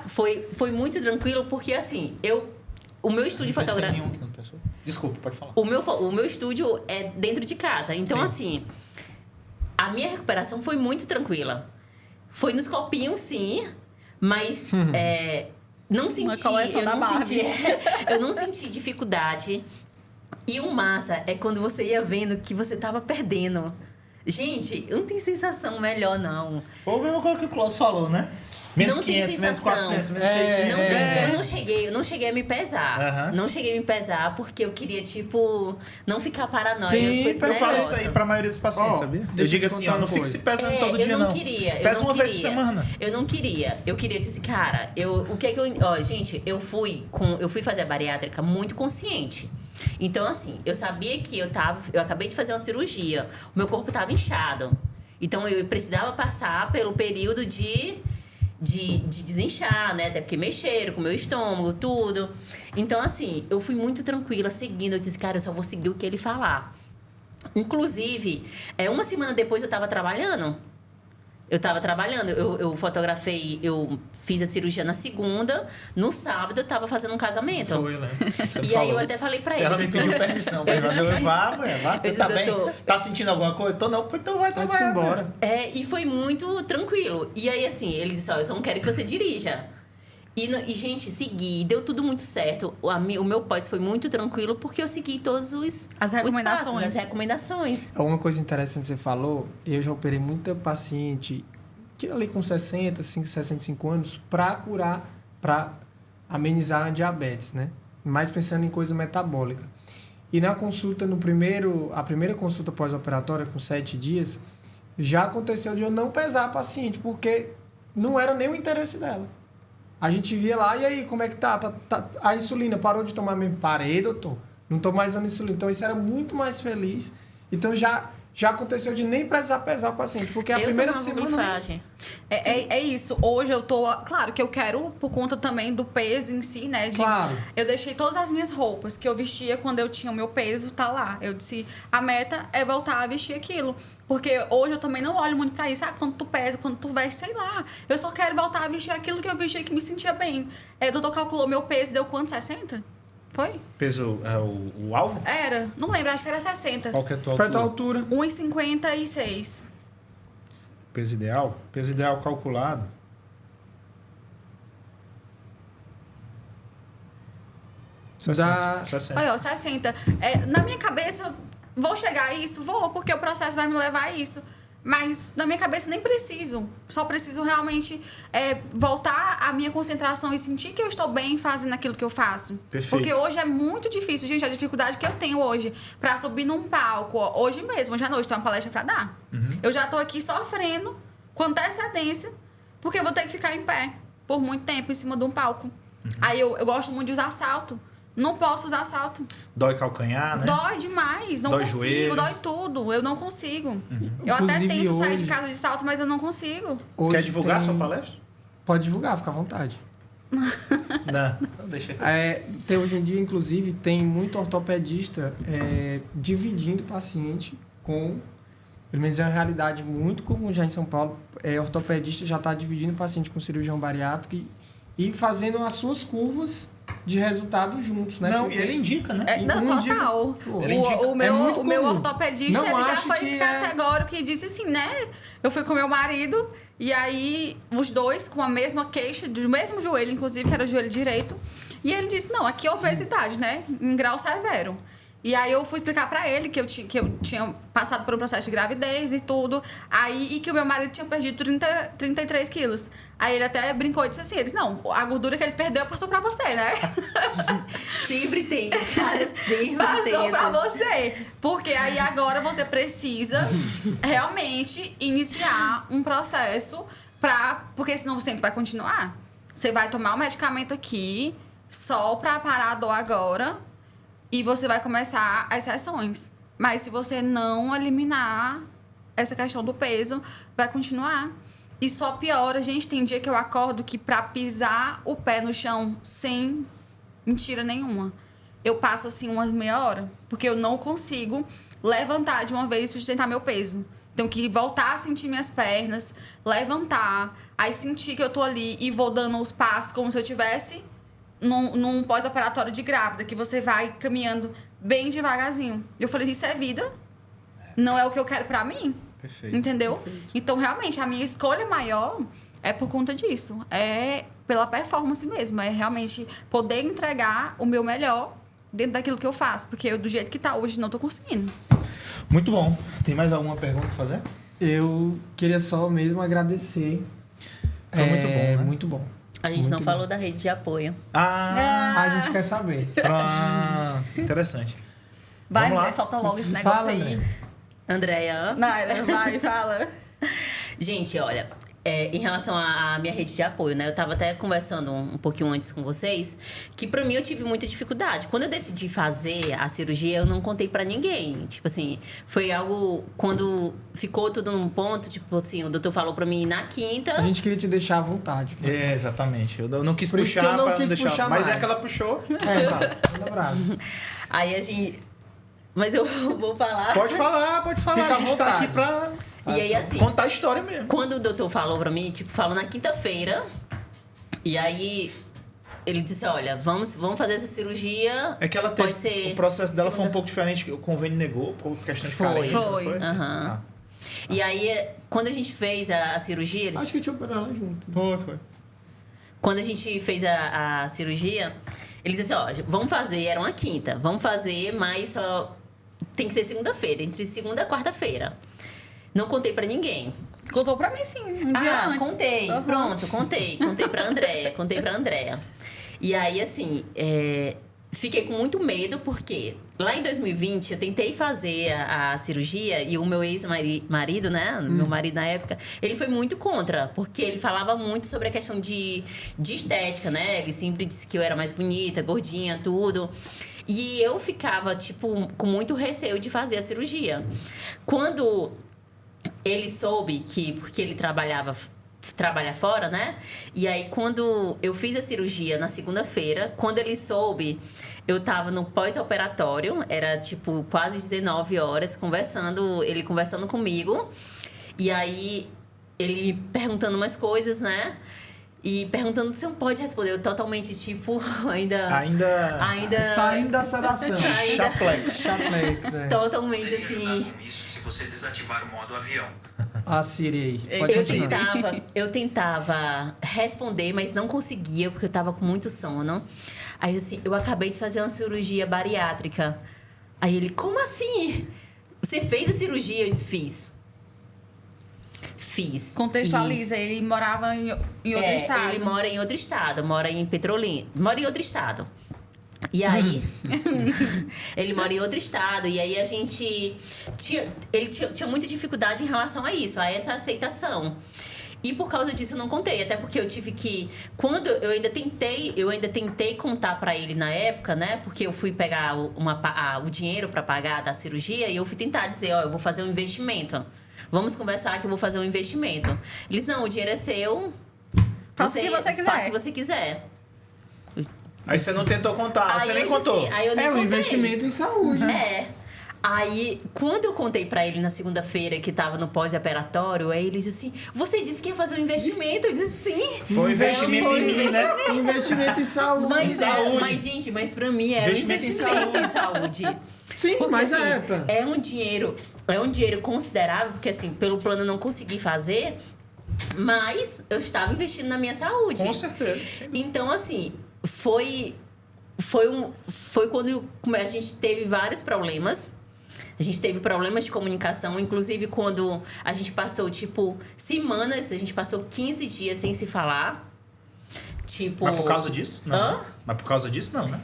Foi muito tranquilo porque assim, o meu estúdio fotográfico. Desculpa, pode falar. O meu estúdio é dentro de casa. Então, assim, a minha recuperação foi muito tranquila. Foi nos copinhos, sim, mas não senti... Uma coleção da Barbie. Eu não senti dificuldade. E o massa é quando você ia vendo que você tava perdendo. Gente, não tem sensação melhor, não. Foi a mesma coisa que o Klaus falou, né? Menos não 500, tem menos sensação. 400, menos 600. Eu não cheguei a me pesar. Não cheguei a me pesar porque eu queria, não ficar paranoica com esse eu falo isso negócio. aí pra maioria dos pacientes, sabia? Eu digo assim, não fique se pesando todo dia, não. Pesa uma vez por semana. Eu não queria. Eu queria dizer assim, cara, gente, eu fui fazer a bariátrica muito consciente. Então, assim, eu sabia que eu acabei de fazer uma cirurgia, o meu corpo estava inchado. Então, eu precisava passar pelo período de de desinchar, né? Até porque mexeram com o meu estômago, tudo. Então, assim, eu fui muito tranquila seguindo. Eu disse, cara, eu só vou seguir o que ele falar. Inclusive, uma semana depois eu tava trabalhando. Eu fotografei, eu fiz a cirurgia na segunda, no sábado eu tava fazendo um casamento. Foi, né? E aí eu até falei pra ele. Ela me pediu permissão, mas eu vá, você tá bem? Tá sentindo alguma coisa? Tô não, então vai trabalhar. Vai-se embora. E foi muito tranquilo. E aí, assim, ele disse, eu só não quero que você dirija. E, gente, segui, deu tudo muito certo. O meu pós foi muito tranquilo porque eu segui todos as recomendações. Os passos, as recomendações. Uma coisa interessante que você falou, eu já operei muita paciente que ali com 60, 65 anos para curar, para amenizar a diabetes, né? Mais pensando em coisa metabólica. E na consulta, a primeira consulta pós-operatória, com 7 dias, já aconteceu de eu não pesar a paciente, porque não era nem o interesse dela. A gente via lá, e aí, como é que tá? A insulina parou de tomar mesmo? Parei, doutor. Não tô mais dando insulina. Então, isso era muito mais feliz. Então, já aconteceu de nem precisar pesar o paciente, porque a primeira semana... É isso. Hoje eu tô... Claro que eu quero, por conta também do peso em si, né? Claro. Eu deixei todas as minhas roupas que eu vestia quando eu tinha o meu peso, tá lá. Eu disse, a meta é voltar a vestir aquilo. Porque hoje eu também não olho muito pra isso. Quanto tu pesa, quanto tu veste, sei lá. Eu só quero voltar a vestir aquilo que eu vestia que me sentia bem. O doutor calculou meu peso, deu quanto? 60? Foi? Peso, o alvo? Era. Não lembro, acho que era 60. Qual que é a tua Qual é a tua altura? 1,56. Peso ideal? Peso ideal calculado. Dá... 60. Olha, 60. Na minha cabeça, vou chegar a isso? Vou, porque o processo vai me levar a isso. Mas na minha cabeça nem preciso. Só preciso realmente voltar à minha concentração e sentir que eu estou bem fazendo aquilo que eu faço. Perfeito. Porque hoje é muito difícil, gente, a dificuldade que eu tenho hoje pra subir num palco. Hoje mesmo, hoje à noite, tem uma palestra pra dar. Uhum. Eu já tô aqui sofrendo com antecedência, porque eu vou ter que ficar em pé por muito tempo em cima de um palco. Uhum. Aí eu gosto muito de usar salto. Não posso usar salto. Dói calcanhar, né? Dói demais, não dói consigo, joelho. Dói tudo, eu não consigo. Uhum. Eu até Inclusive, tento sair hoje- de casa de salto, mas eu não consigo. Hoje Quer divulgar tem- sua palestra? Pode divulgar, fica à vontade. Não, então deixa aqui. Tem, hoje em dia, inclusive, tem muito ortopedista dividindo paciente com... Pelo menos é uma realidade muito comum já em São Paulo. Ortopedista já está dividindo paciente com cirurgião bariátrico e fazendo as suas curvas de resultado juntos, né? Não, Porque e ele indica, né? Não, um total. indica- Ele indica. O meu, muito o meu comum. ortopedista, Não ele já acho foi que categórico e disse assim, né? Eu fui com meu marido e aí os dois com a mesma queixa, do mesmo joelho, inclusive, que era o joelho direito. E ele disse, não, aqui é obesidade, né? Em grau severo. E aí eu fui explicar pra ele que eu tinha passado por um processo de gravidez e tudo. E que o meu marido tinha perdido 33 quilos. Aí ele até brincou e disse assim, não, a gordura que ele perdeu passou pra você, né? Sempre tem, cara, sempre Passou tem. pra você. Porque aí agora você precisa realmente iniciar um processo porque senão você sempre vai continuar. Você vai tomar o medicamento aqui só pra parar a dor agora e você vai começar as sessões. Mas se você não eliminar essa questão do peso, vai continuar. E só piora, gente. Tem dia que eu acordo que pra pisar o pé no chão sem mentira nenhuma, eu passo assim umas meia hora. Porque eu não consigo levantar de uma vez e sustentar meu peso. Tenho que voltar a sentir minhas pernas, levantar, aí sentir que eu tô ali e vou dando os passos como se eu tivesse num pós-operatório de grávida, que você vai caminhando bem devagarzinho. Eu falei, isso é vida, não é o que eu quero pra mim. Perfeito. Entendeu? Perfeito. Então, realmente, a minha escolha maior é por conta disso. É pela performance mesmo. É realmente poder entregar o meu melhor dentro daquilo que eu faço. Porque eu, do jeito que tá hoje, não tô conseguindo. Muito bom. Tem mais alguma pergunta pra fazer? Eu queria só mesmo agradecer. Foi muito bom, né? Muito bom. A gente Muito não bom. falou da rede de apoio. A gente quer saber. Pronto. Interessante. Vai, Vamos lá. mulher, solta logo esse negócio Fala, aí. André. Andréia. Naira, vai, fala. Gente, olha, em relação à minha rede de apoio, né? Eu tava até conversando um pouquinho antes com vocês, que pra mim eu tive muita dificuldade. Quando eu decidi fazer a cirurgia, eu não contei pra ninguém. Tipo assim, foi algo... Quando ficou tudo num ponto, tipo assim, o doutor falou pra mim na quinta... A gente queria te deixar à vontade. Exatamente. Eu não quis Por isso que puxar eu não pra quis não deixar. puxar Mas é mais. que ela puxou. Manda brasa. Aí a gente... Mas eu vou falar... Pode falar. Fica A à gente tá vontade. aqui pra E aí, assim... contar a história mesmo. Quando o doutor falou pra mim, tipo, falou na quinta-feira, e aí ele disse, olha, vamos fazer essa cirurgia. É que ela pode teve... ser O processo dela foi um segunda- pouco diferente. O convênio negou por questão de Foi. carência. não Foi. Aham. Tá. E aí, quando a gente fez a cirurgia, eles... Acho que tinha operado ela junto. Foi. Quando a gente fez a cirurgia, eles disseram, ó, vamos fazer, era uma quinta, vamos fazer, mas só tem que ser segunda-feira, entre segunda e quarta-feira. Não contei pra ninguém. Contou pra mim, sim, um dia antes. Contei, Uhum. pronto, contei pra Andréia. E aí, assim, fiquei com muito medo, porque lá em 2020 eu tentei fazer a cirurgia e o meu ex-marido, né? Meu marido na época, ele foi muito contra, porque ele falava muito sobre a questão de estética, né? Ele sempre disse que eu era mais bonita, gordinha, tudo. E eu ficava, tipo, com muito receio de fazer a cirurgia. Quando ele soube que, porque ele trabalha fora, né? E aí, quando eu fiz a cirurgia na segunda-feira, quando ele soube, eu tava no pós-operatório, era tipo quase 19 horas, ele conversando comigo. E aí, ele me perguntando umas coisas, né? E perguntando se eu pode responder. Eu totalmente, tipo, ainda... Saindo da sedação. Chaplex. Chaplex, Totalmente, Eu ia ajudar assim... com isso se você desativar o modo avião. A Siri aí. Pode continuar. Eu tentava responder, mas não conseguia, porque eu tava com muito sono. Aí, assim, eu acabei de fazer uma cirurgia bariátrica. Aí ele, como assim? Você fez a cirurgia? Eu disse, Fiz. Contextualiza, ele morava em outro estado. Ele mora em outro estado, mora em Petrolina. Mora em outro estado. E aí, ele mora em outro estado. E aí a gente ele tinha muita dificuldade em relação a isso, a essa aceitação. E por causa disso eu não contei, até porque eu tive que... Quando eu ainda tentei contar pra ele na época, né? Porque eu fui pegar o dinheiro pra pagar da cirurgia e eu fui tentar dizer, ó, eu vou fazer um investimento. Vamos conversar que eu vou fazer um investimento. Eles, não, o dinheiro é seu. Faça o que você quiser. Faça o que você quiser. Aí você não tentou contar, você Aí nem eu disse contou. assim, aí eu nem É um contei. investimento em saúde. Aí, quando eu contei pra ele na segunda-feira que tava no pós-operatório, aí ele disse assim, você disse que ia fazer um investimento? Eu disse, sim. Foi um investimento em mim, né? Investimento em saúde. saúde. Mas, gente, pra mim era Investimento em investimento em saúde. Sim, Porque, mas assim, é um dinheiro considerável, porque assim, pelo plano eu não consegui fazer, mas eu estava investindo na minha saúde. Com certeza. Então, assim, foi quando a gente teve vários problemas. A gente teve problemas de comunicação, inclusive quando a gente passou, tipo, semanas, a gente passou 15 dias sem se falar. Tipo... Mas por causa disso? Não. Hã? Mas por causa disso, não, né?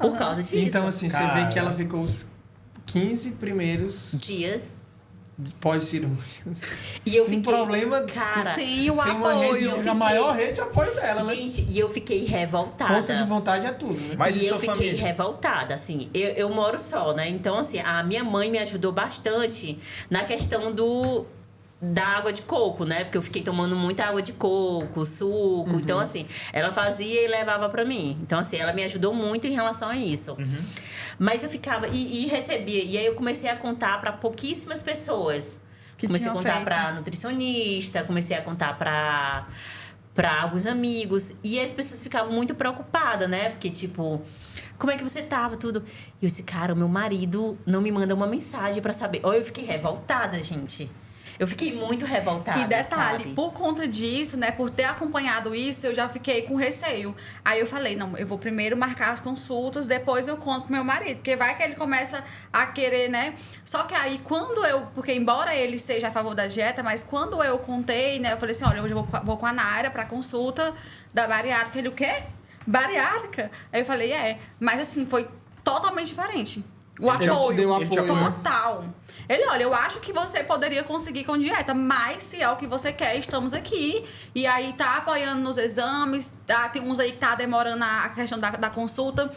Por causa disso. Então, assim, você Cara. vê que ela ficou os 15 primeiros Dias. pós-cirúrgicos. E eu Um fiquei... problema Cara, Sem o sem uma apoio. rede, Eu a fiquei- maior rede de apoio dela, né? gente, e eu fiquei revoltada. Força de vontade é tudo, né? Mas e E sua eu fiquei família? revoltada, assim. Eu moro só, né? Então, assim, a minha mãe me ajudou bastante na questão da água de coco, né? Porque eu fiquei tomando muita água de coco, suco. Então, assim, ela fazia e levava pra mim. Então, assim, ela me ajudou muito em relação a isso. Mas eu ficava... E recebia. E aí eu comecei a contar pra pouquíssimas pessoas. Comecei a tinham contar feito. pra nutricionista, comecei a contar pra alguns amigos. E as pessoas ficavam muito preocupadas, né? Porque, tipo, como é que você tava, tudo. E eu disse, cara, o meu marido não me manda uma mensagem pra saber. Ou eu fiquei revoltada, gente. Eu fiquei muito revoltada, E detalhe, sabe? por conta disso, né, por ter acompanhado isso, eu já fiquei com receio. Aí eu falei, não, eu vou primeiro marcar as consultas, depois eu conto pro meu marido. Porque vai que ele começa a querer, né? Só que aí, porque embora ele seja a favor da dieta, mas quando eu contei, né, eu falei assim, olha, hoje eu vou com a Naira pra consulta da bariátrica. Ele, o quê? Bariátrica? Aí eu falei, mas assim, foi totalmente diferente. O Ele já te apoio. deu apoio, né? Total. Ele, olha, eu acho que você poderia conseguir com dieta, mas se é o que você quer, estamos aqui. E aí tá apoiando nos exames, tá, tem uns aí que tá demorando a questão da consulta.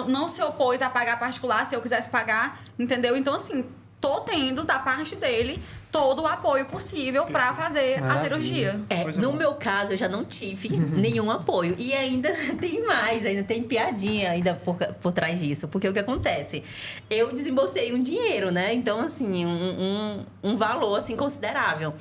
Não se opôs a pagar particular, se eu quisesse pagar, entendeu? Então, assim, tô tendo da parte dele todo o apoio possível pra fazer a cirurgia. No meu caso, eu já não tive nenhum apoio. E ainda tem mais, ainda tem piadinha ainda por trás disso. Porque o que acontece? Eu desembolsei um dinheiro, né? Então, assim, um valor, assim, considerável.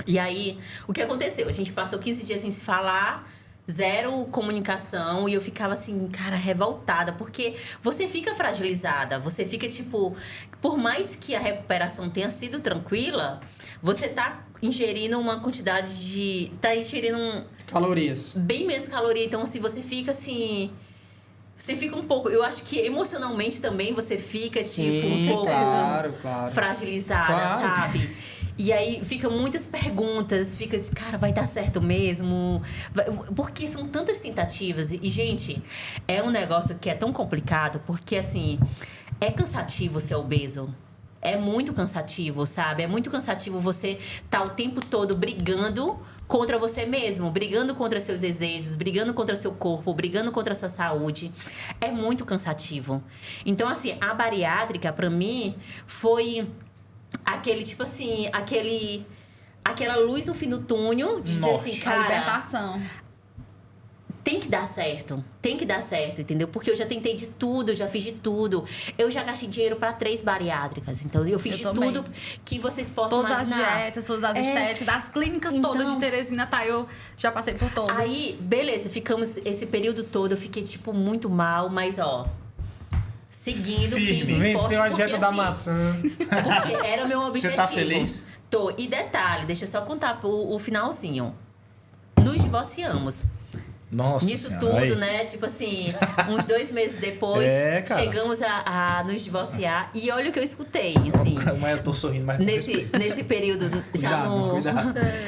E aí, o que aconteceu? A gente passou 15 dias sem se falar, zero comunicação, e eu ficava assim, cara, revoltada, porque você fica fragilizada, você fica tipo, por mais que a recuperação tenha sido tranquila, você tá ingerindo uma quantidade de, tá ingerindo Calorias. bem menos caloria, então assim, você fica assim, você fica um pouco, eu acho que emocionalmente também você fica tipo um pouco claro. fragilizada, Claro. sabe? E aí fica muitas perguntas, fica assim, cara, vai dar certo mesmo? Porque são tantas tentativas. E, gente, é um negócio que é tão complicado, porque, assim, é cansativo ser obeso. É muito cansativo, sabe? É muito cansativo você estar o tempo todo brigando contra você mesmo, brigando contra seus desejos, brigando contra seu corpo, brigando contra a sua saúde. É muito cansativo. Então, assim, a bariátrica, pra mim, foi aquele, tipo assim, aquela luz no fim do túnel de dizer assim, A cara, libertação. tem que dar certo, entendeu? Porque eu já tentei de tudo, eu já fiz de tudo. Eu já gastei dinheiro pra 3 bariátricas, então eu fiz de também. tudo que vocês possam Todas as imaginar. dietas, todas as estéticas, as clínicas todas de Então, Teresina, tá? Eu já passei por todas. Aí, beleza, ficamos esse período todo, eu fiquei, tipo, muito mal, mas, ó, seguindo, firme e forte. Venceu a porque, dieta da assim, maçã. Porque era o meu objetivo. Você tá feliz? Tô. E detalhe, deixa eu só contar o finalzinho. Nos divorciamos. Nossa Nisso senhora, tudo, aí. né? Tipo assim, uns 2 meses depois, Cara. chegamos a nos divorciar. E olha o que eu escutei, assim. Mas eu tô sorrindo, mas Nesse período, Cuidado.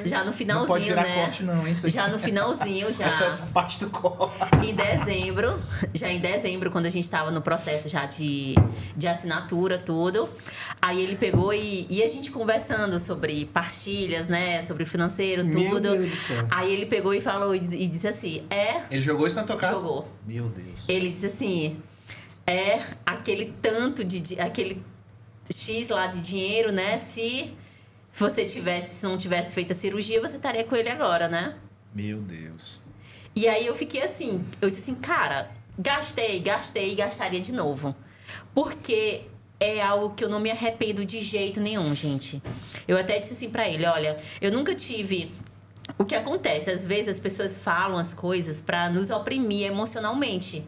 já no finalzinho, não pode virar né? corte não, hein? Isso aqui. Já no finalzinho, já. É só essa parte do corpo. Em dezembro, quando a gente tava no processo já de assinatura, tudo. Aí ele pegou e a gente conversando sobre partilhas, né? Sobre o financeiro, Meu tudo. Deus do céu. Aí ele pegou e falou e disse assim, Ele jogou isso na tua cara? Jogou. Meu Deus. Ele disse assim, aquele tanto aquele X lá de dinheiro, né? Se não tivesse feito a cirurgia, você estaria com ele agora, né? Meu Deus. E aí eu fiquei assim, eu disse assim, cara, gastei e gastaria de novo. Porque é algo que eu não me arrependo de jeito nenhum, gente. Eu até disse assim pra ele, olha, eu nunca tive... O que acontece? Às vezes as pessoas falam as coisas pra nos oprimir emocionalmente.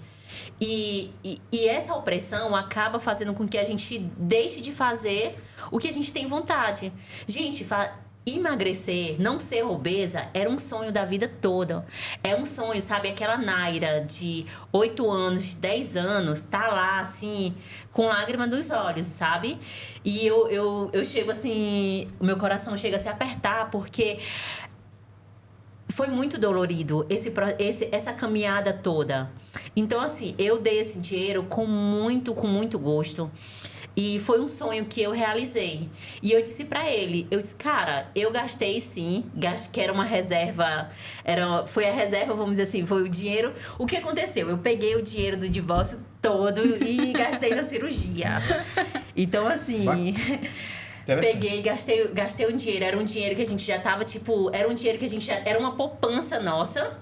E essa opressão acaba fazendo com que a gente deixe de fazer o que a gente tem vontade. Gente, emagrecer, não ser obesa, era um sonho da vida toda. É um sonho, sabe? Aquela Naira de 8 anos, de 10 anos, tá lá, assim, com lágrima nos olhos, sabe? E eu chego assim, o meu coração chega a se apertar, porque foi muito dolorido essa caminhada toda. Então, assim, eu dei esse dinheiro com muito gosto. E foi um sonho que eu realizei. E eu disse pra ele, cara, eu gastei sim, que era uma reserva, foi a reserva, vamos dizer assim, foi o dinheiro. O que aconteceu? Eu peguei o dinheiro do divórcio todo e gastei na cirurgia. Então, assim... Peguei, gastei um dinheiro. Era um dinheiro que a gente já tava, tipo... Era um dinheiro que a gente já... Era uma poupança nossa.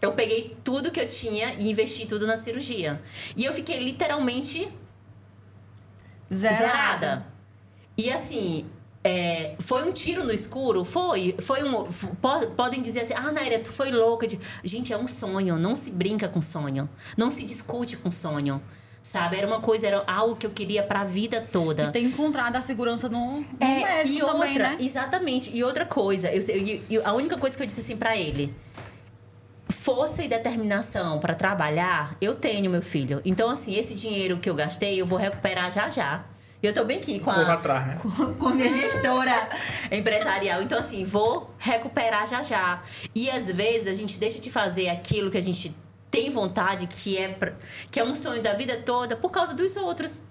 Eu peguei tudo que eu tinha e investi tudo na cirurgia. E eu fiquei literalmente... Zerada. E assim... foi um tiro no escuro? Podem dizer assim... Ah, Naira, tu foi louca. Gente, é um sonho. Não se brinca com sonho. Não se discute com sonho. Sabe? Era algo que eu queria pra vida toda. E ter encontrado a segurança no médico e também, outra, né? Exatamente. E outra coisa, a única coisa que eu disse assim pra ele... Força e determinação pra trabalhar, eu tenho, meu filho. Então, assim, esse dinheiro que eu gastei, eu vou recuperar já. Eu tô bem aqui com atrás, né? com a minha gestora empresarial. Então, assim, vou recuperar já. E, às vezes, a gente deixa de fazer aquilo que a gente tem vontade, que é um sonho da vida toda, por causa dos outros.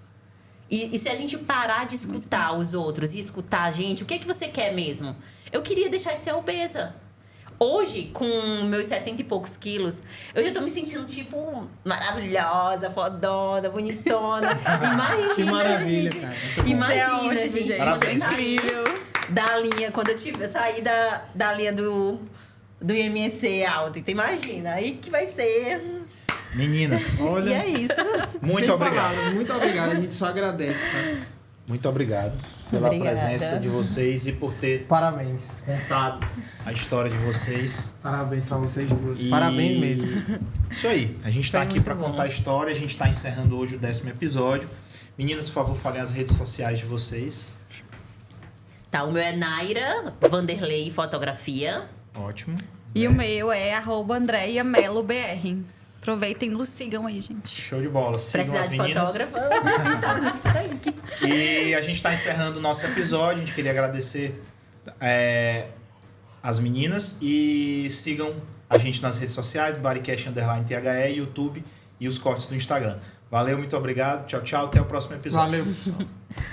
E se a gente parar de escutar os outros e escutar a gente, o que é que você quer mesmo? Eu queria deixar de ser obesa. Hoje, com meus 70 e poucos quilos, eu já tô me sentindo, tipo, maravilhosa, fodona, bonitona. Imagina, Que maravilha, gente. cara. Imagina, gente. Parabéns. Incrível. Da linha, quando eu sair da linha do IMC alto. Então, imagina, aí que vai ser... Meninas, Olha, E é isso. muito sem obrigado. palavras, muito obrigado. A gente só agradece, tá? Muito obrigado pela Obrigada. presença de vocês e por ter Parabéns. contado a história de vocês. Parabéns pra vocês duas. E- Parabéns mesmo. Isso aí. A gente tá Foi aqui muito para bom. contar a história. A gente tá encerrando hoje o 10º episódio. Meninas, por favor, falem as redes sociais de vocês. Tá, o meu é Naira Vanderlei Fotografia. Ótimo. E o meu é @AndreaMeloBR. Aproveitem e nos sigam aí, gente. Show de bola. Sigam Precisar as de meninas. fotógrafa. E a gente está encerrando o nosso episódio. A gente queria agradecer as meninas e sigam a gente nas redes sociais, BodyCast_THE, YouTube e os cortes do Instagram. Valeu, muito obrigado. Tchau, tchau. Até o próximo episódio. Valeu.